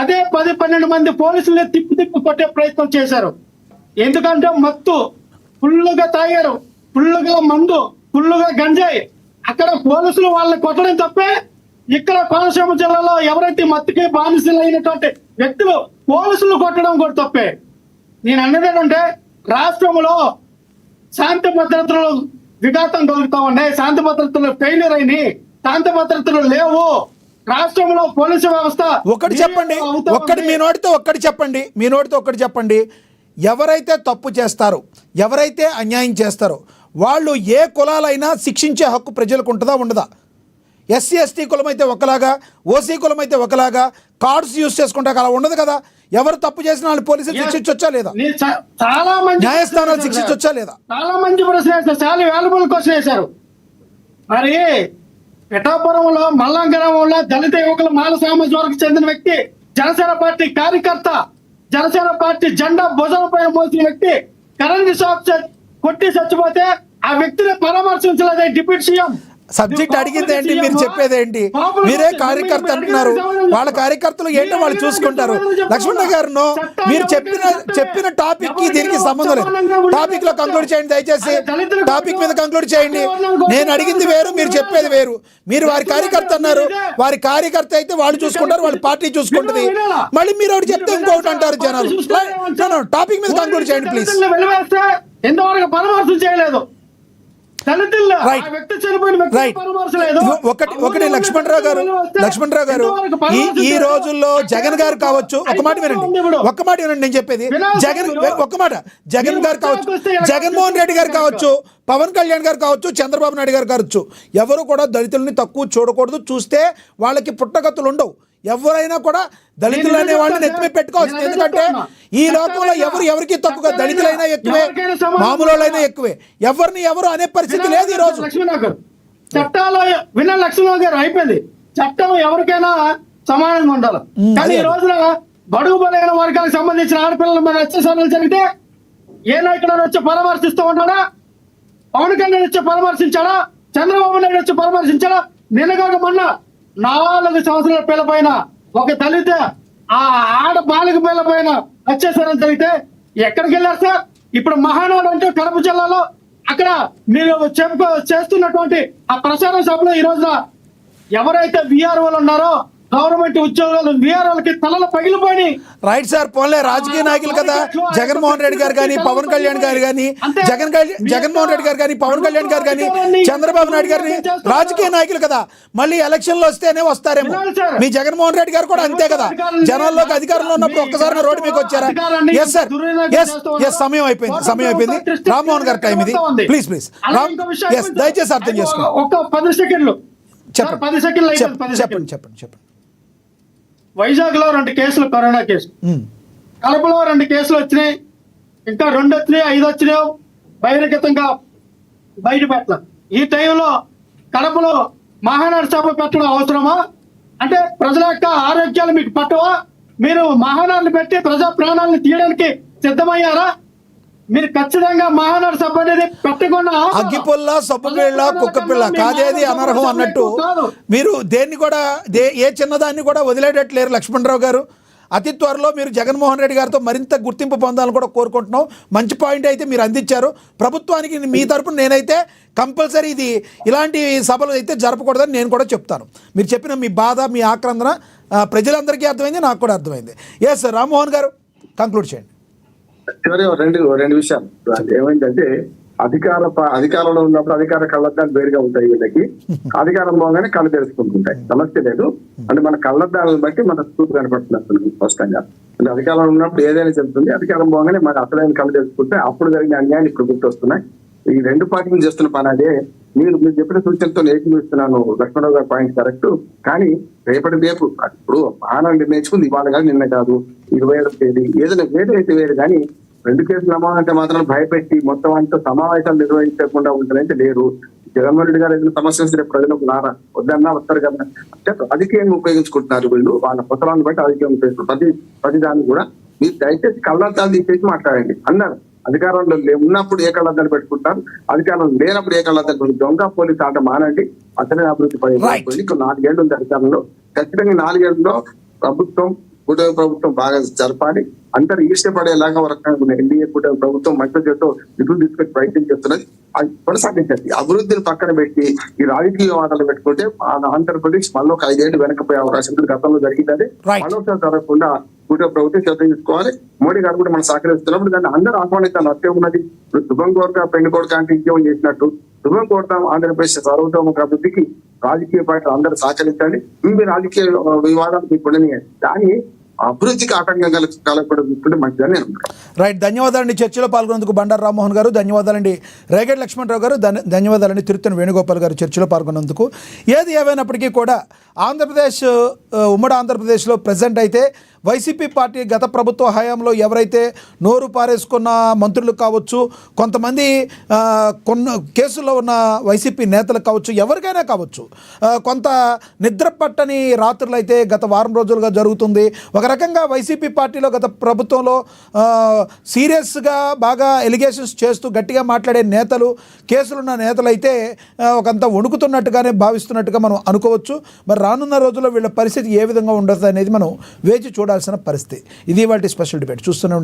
అదే 10-12 మంది పోలీసుల్ని తిప్పి కొట్టే ప్రయత్నం చేశారు. ఎందుకంటే మత్తు ఫుల్లుగా తాగారు, ఫుల్లుగా మందు, ఫుల్లుగా గంజాయి. అక్కడ పోలీసులు వాళ్ళని కొట్టడం తప్పే, ఇక్కడ కోనసీమ జిల్లాలో ఎవరైతే మత్తుకి బానిసలు అయినటువంటి వ్యక్తులు పోలీసులు కొట్టడం కూడా తప్పే. నేను అన్నది ఏంటంటే రాష్ట్రంలో శాంతి భద్రతలు విఘాతం కలుగుతా ఉన్నాయి, శాంతి భద్రతలు ఫెయిల్యూర్ అయినాయి, శాంతి భద్రతలు లేవు రాష్ట్రంలో. పోలీసు వ్యవస్థ ఒకటి చెప్పండి, మీ నోటితో ఒక్కటి చెప్పండి. ఎవరైతే తప్పు చేస్తారో, ఎవరైతే అన్యాయం చేస్తారో వాళ్ళు ఏ కులాలైనా శిక్షించే హక్కు ప్రజలకు ఉంటుందా ఉండదా? ఎస్సీ ఎస్టీ కులం అయితే ఒకలాగా, ఓసీ కులం అయితే ఒకలాగా, కార్డ్స్ యూజ్ చేసుకుంటే అలా ఉండదు కదా. ఎవరు తప్పు చేసిన వాళ్ళు పోలీసులు శిక్షించొచ్చా లేదా? చాలా మంది న్యాయస్థానాలు శిక్షించొచ్చా లేదా? చాలా మంచి ప్రశ్న వేస్తారు, చాలా వాల్యుబుల్ క్వశ్చన్ వేశారు. మరి పిఠాపురంలో మల్లం గ్రామంలో దళిత యువకుల మాల సామాజిక వర్గం చెందిన వ్యక్తి, జనసేన పార్టీ కార్యకర్త, జనసేన పార్టీ జెండా భుజంపై మోసిన వ్యక్తి కరెంట్ షాక్ కొట్టి చచ్చిపోతే ఆ వ్యక్తిని పరామర్శించలేదే డిప్యూటీ సీఎం. సబ్జెక్ట్ అడిగింది ఏంటి, మీరు చెప్పేది ఏంటి? మీరే కార్యకర్త అంటున్నారు, వాళ్ళ కార్యకర్తలు ఏంటో వాళ్ళు చూసుకుంటారు. లక్ష్మణ గారు మీరు చెప్పిన టాపిక్ కి దీనికి సంబంధం లేదు. టాపిక్ లో కంక్లూడ్ చేయండి దయచేసి. టాపిక్ మీద కంక్లూడ్ చేయండి. నేను అడిగింది వేరు, మీరు చెప్పేది వేరు. మీరు వారి కార్యకర్త అన్నారు, వారి కార్యకర్త అయితే వాళ్ళు చూసుకుంటారు, వాళ్ళ పార్టీ చూసుకుంటుంది. మళ్ళీ మీరు ఒకటి చెప్తే ఇంకొకటి అంటారు జనాలు. టాపిక్ మీద కంక్లూడ్ చేయండి ప్లీజ్. ఎంతవరకు పరామర్శం చేయలేదు. దళితుల్లో ఆ రైట్. వ్యక్తి చనిపోయిన వ్యక్తిని రైట్. పరామర్శలేదు. ఒకటి లక్ష్మణరావు గారు ఇంతవరకు ఈ పరామర్శించారు. రోజుల్లో జగన్ గారు కావచ్చు, ఒక మాట వినండి నేను చెప్పేది. జగన్ గారు కావచ్చు, జగన్మోహన్ రెడ్డి గారు కావచ్చు, పవన్ కళ్యాణ్ గారు కావచ్చు, చంద్రబాబు నాయుడు గారు కావచ్చు, ఎవరు కూడా దళితుల్ని తక్కువ చూడకూడదు. చూస్తే వాళ్ళకి పుట్టగతులు ఉండవు. ఎవరైనా కూడా దళితులు అనే వాళ్ళని ఎత్తిమే పెట్టుకోవచ్చు. ఎందుకంటే ఈ లోకంలో ఎవరికి తక్కువ, దళితులైనా ఎక్కువే, మామూలు వాళ్ళైనా ఎక్కువే. ఎవరు అనే పరిస్థితి లేదు ఈ రోజు. లక్ష్మీనాథ్ గారు చట్టాలు లక్ష్మీనాథ్ గారు అయిపోయింది. చట్టం ఎవరికైనా సమానంగా ఉండాలి. కానీ ఈ రోజున బడుగు బలైన వర్గాలకు సంబంధించిన ఆడపిల్లల మీద అత్యాచారాలు జరిగితే ఏ నాయకుడు వచ్చి పరామర్శిస్తూ ఉంటాడా? పవన్ కళ్యాణ్ వచ్చి పరామర్శించాడా? చంద్రబాబు నాయుడు వచ్చి పరామర్శించాడా? నిన్నగాక మొన్న 4 సంవత్సరాల పిల్ల పైన ఒక దళిత ఆ ఆడ బాలిక పిల్ల పైన అత్యాచారం జరిగితే ఎక్కడికి వెళ్ళారు సార్? ఇప్పుడు మహానాడు అంటే కడప జిల్లాలో అక్కడ మీరు చేస్తున్నటువంటి ఆ ప్రచార సభలో ఈ రోజున ఎవరైతే విఆర్ఓలు ఉన్నారో గవర్నమెంట్ ఉద్యోగాలు విఆర్ఓలకి తలలు పగిలిపోయి రైట్ సార్. పోన్లే, రాజకీయ నాయకులు కదా, జగన్మోహన్ రెడ్డి గారు కానీ, పవన్ కళ్యాణ్ గారు కానీ, జగన్మోహన్ రెడ్డి గారు కానీ, పవన్ కళ్యాణ్ గారు కానీ, చంద్రబాబు నాయుడు గారిని రాజకీయ నాయకులు కదా, మళ్ళీ ఎలక్షన్లు వస్తేనే వస్తారేమో. మీ జగన్మోహన్ రెడ్డి గారు కూడా అంతే కదా, జనాల్లోకి అధికారంలో ఉన్నప్పుడు ఒక్కసారి రోడ్డు మీకు వచ్చారా? ఎస్ సార్, ఎస్ సమయం అయిపోయింది. రామ్మోహన్ గారు టైం ఇది. ప్లీజ్ ఎస్ దయచేసి అర్థం చేసుకోండి. ఒక 10 సెకండ్లు చెప్పండి. వైజాగ్ లో 2 కేసులు, కరోనా కేసు. కడపలో 2 కేసులు వచ్చినాయి, ఇంకా 2 వచ్చినాయి, 5 వచ్చినాయి, బహిరంగతంగా బయట పెట్టాల. ఈ టైంలో కడపలో మహానాడు సభ పెట్టడం అవసరమా? అంటే ప్రజల యొక్క ఆరోగ్యాలు మీకు పట్టవా? మీరు మహానాడులు పెట్టి ప్రజా ప్రాణాలను తీయడానికి సిద్ధమయ్యారా? మీరు ఖచ్చితంగా మహానాడు సభ అనేది పెట్టకుండా అగ్గిపుల్ల, సబ్బు పిల్ల, కుక్క పిల్ల కాదేది అనర్హం అన్నట్టు మీరు దేన్ని కూడా ఏ చిన్నదాన్ని కూడా వదిలేటట్లేరు లక్ష్మణరావు గారు. అతి త్వరలో మీరు జగన్మోహన్ రెడ్డి గారితో మరింత గుర్తింపు పొందాలని కూడా కోరుకుంటున్నాం. మంచి పాయింట్ అయితే మీరు అందించారు. ప్రభుత్వానికి మీ తరపున నేనైతే కంపల్సరీ ఇలాంటి సభలు అయితే జరపకూడదని నేను కూడా చెప్తాను. మీరు చెప్పిన మీ బాధ, మీ ఆక్రందన ప్రజలందరికీ అర్థమైంది, నాకు కూడా అర్థమైంది. ఎస్ రామ్మోహన్ గారు కంక్లూడ్ చేయండి. చివరి రెండు విషయాలు. ఏమైందంటే అధికారంలో ఉన్నప్పుడు అధికార కళ్ళద్దాలు వేరుగా ఉంటాయి. వీళ్ళకి అధికారం పోగానే కళ్ళు తెలుసుకుంటుంటాయి. సమస్య లేదు. అంటే మన కళ్ళద్దాలను బట్టి మన స్థూతి కనపడుతుంది స్పష్టంగా. అంటే అధికారంలో ఉన్నప్పుడు ఏదైనా చెప్తుంది, అధికారం పోగానే మన అసలైన కళ్ళు తెలుసుకుంటే అప్పుడు జరిగిన అన్యాయాన్ని ఇప్పుడు గుర్తొస్తున్నాయి. ఈ 2 పార్టీలు చేస్తున్న పని అదే. మీరు చెప్పిన సూచనతో ఏకీభవిస్తున్నాను. లక్ష్మణరావు గారి పాయింట్ కరెక్ట్. కానీ రేపు ఇప్పుడు మహానాడు నిర్ణయించుకుంది ఇవాళ కాదు, నిన్న కాదు, 27వ తేదీ. ఏదైనా వేరైతే వేరు, కానీ 2 కేసులు నమోదంటే మాత్రం భయపెట్టి మొత్తం అంతా సమావేశాలు నిర్వహించకుండా ఉంటారంటే లేరు. జగన్మోహన్ రెడ్డి గారు ఏదైనా సమస్య వస్తే ప్రజలకు వద్దన్నా వస్తారు కదా. రాజకీయంగా ఉపయోగించుకుంటున్నారు వీళ్ళు. వాళ్ళ పుస్తకాలను బట్టి రాజకీయం ఉపయోగించుకుంటారు. ప్రతి దాన్ని కూడా మీరు దయచేసి కళ్ళద్దాలు తీసేసి మాట్లాడండి అన్నారు. అధికారంలో ఉన్నప్పుడు ఏ కళ్ళద్దాలు పెట్టుకుంటారు, అధికారంలో లేనప్పుడు ఏ కళ్ళద్దాలు పెట్టుకుంటారు. దొంగ పోలీసు ఆట మానండి. అసలే అభివృద్ధి పని 4 ఏళ్ళు ఉంది అధికారంలో. ఖచ్చితంగా 4 ఏళ్ళలో కూటమి ప్రభుత్వం బాగా జరపాలి. అందరూ ఇష్టపడేలాగా ఒక రకంగా ఎన్డీఏ కూటమి ప్రభుత్వం మంచి చేతో నిధులు తీసుకొచ్చి ప్రయత్నం చేస్తున్నది. అది కొనసాగించండి. అభివృద్ధిని పక్కన పెట్టి ఈ రాజకీయ వాదాలు పెట్టుకుంటే ఆంధ్రప్రదేశ్ మళ్ళీ ఒక 5 ఏళ్ళు వెనకపోయే అవకాశం గతంలో జరిగిందని మరోసారి జరగకుండా కూటమి ప్రభుత్వం శ్రద్ధ తీసుకోవాలి. మోడీ గారు కూడా మనం సహకరిస్తున్నప్పుడు దాన్ని అందరూ ఆహ్వానించాలి. అత్తే ఉన్నది. శుభం కోరక పెళ్లి కోరిక అంటే ఇంకేం చేసినట్టు శుభం కోరుతాం. ఆంధ్రప్రదేశ్ సర్వతోముఖ అభివృద్ధికి రాజకీయ పార్టీలు అందరూ సహకరించండి. మీ రాజకీయ వివాదాలు మీకు ఉండనియండి. దాన్ని అభివృద్ధికి ఆటంకంగా కలగకూడదు మంచిదని నేను అనుకుంటున్నాను. రైట్, ధన్యవాదాలండి. చర్చలో పాల్గొన్నందుకు బండారు రామ్మోహన్ గారు ధన్యవాదాలండి. రేగడి లక్ష్మణరావు గారు ధన్యవాదాలండి. తిరుత్తని వేణుగోపాల్ గారు చర్చలో పాల్గొన్నందుకు. ఏది ఏమైనప్పటికీ కూడా ఉమ్మడి ఆంధ్రప్రదేశ్లో ప్రజెంట్ అయితే వైసీపీ పార్టీ గత ప్రభుత్వ హయాంలో ఎవరైతే నోరు పారేసుకున్న మంత్రులు కావచ్చు, కొంతమంది కేసుల్లో ఉన్న వైసీపీ నేతలు కావచ్చు, ఎవరికైనా కావచ్చు, కొంత నిద్ర పట్టని రాత్రులు అయితే గత వారం రోజులుగా జరుగుతుంది. ఒక రకంగా వైసీపీ పార్టీలో గత ప్రభుత్వంలో సీరియస్గా బాగా ఎలిగేషన్స్ చేస్తూ గట్టిగా మాట్లాడే నేతలు, కేసులున్న నేతలు అయితే ఒకంత వణుకుతున్నట్టుగానే భావిస్తున్నట్టుగా మనం అనుకోవచ్చు. మరి రానున్న రోజుల్లో వీళ్ళ పరిస్థితి ఏ విధంగా ఉండదు అనేది మనం వేచి చూడాల్సిన పరిస్థితి. ఇది వాటి స్పెషల్ డిబేట్. చూస్తూనే ఉండండి.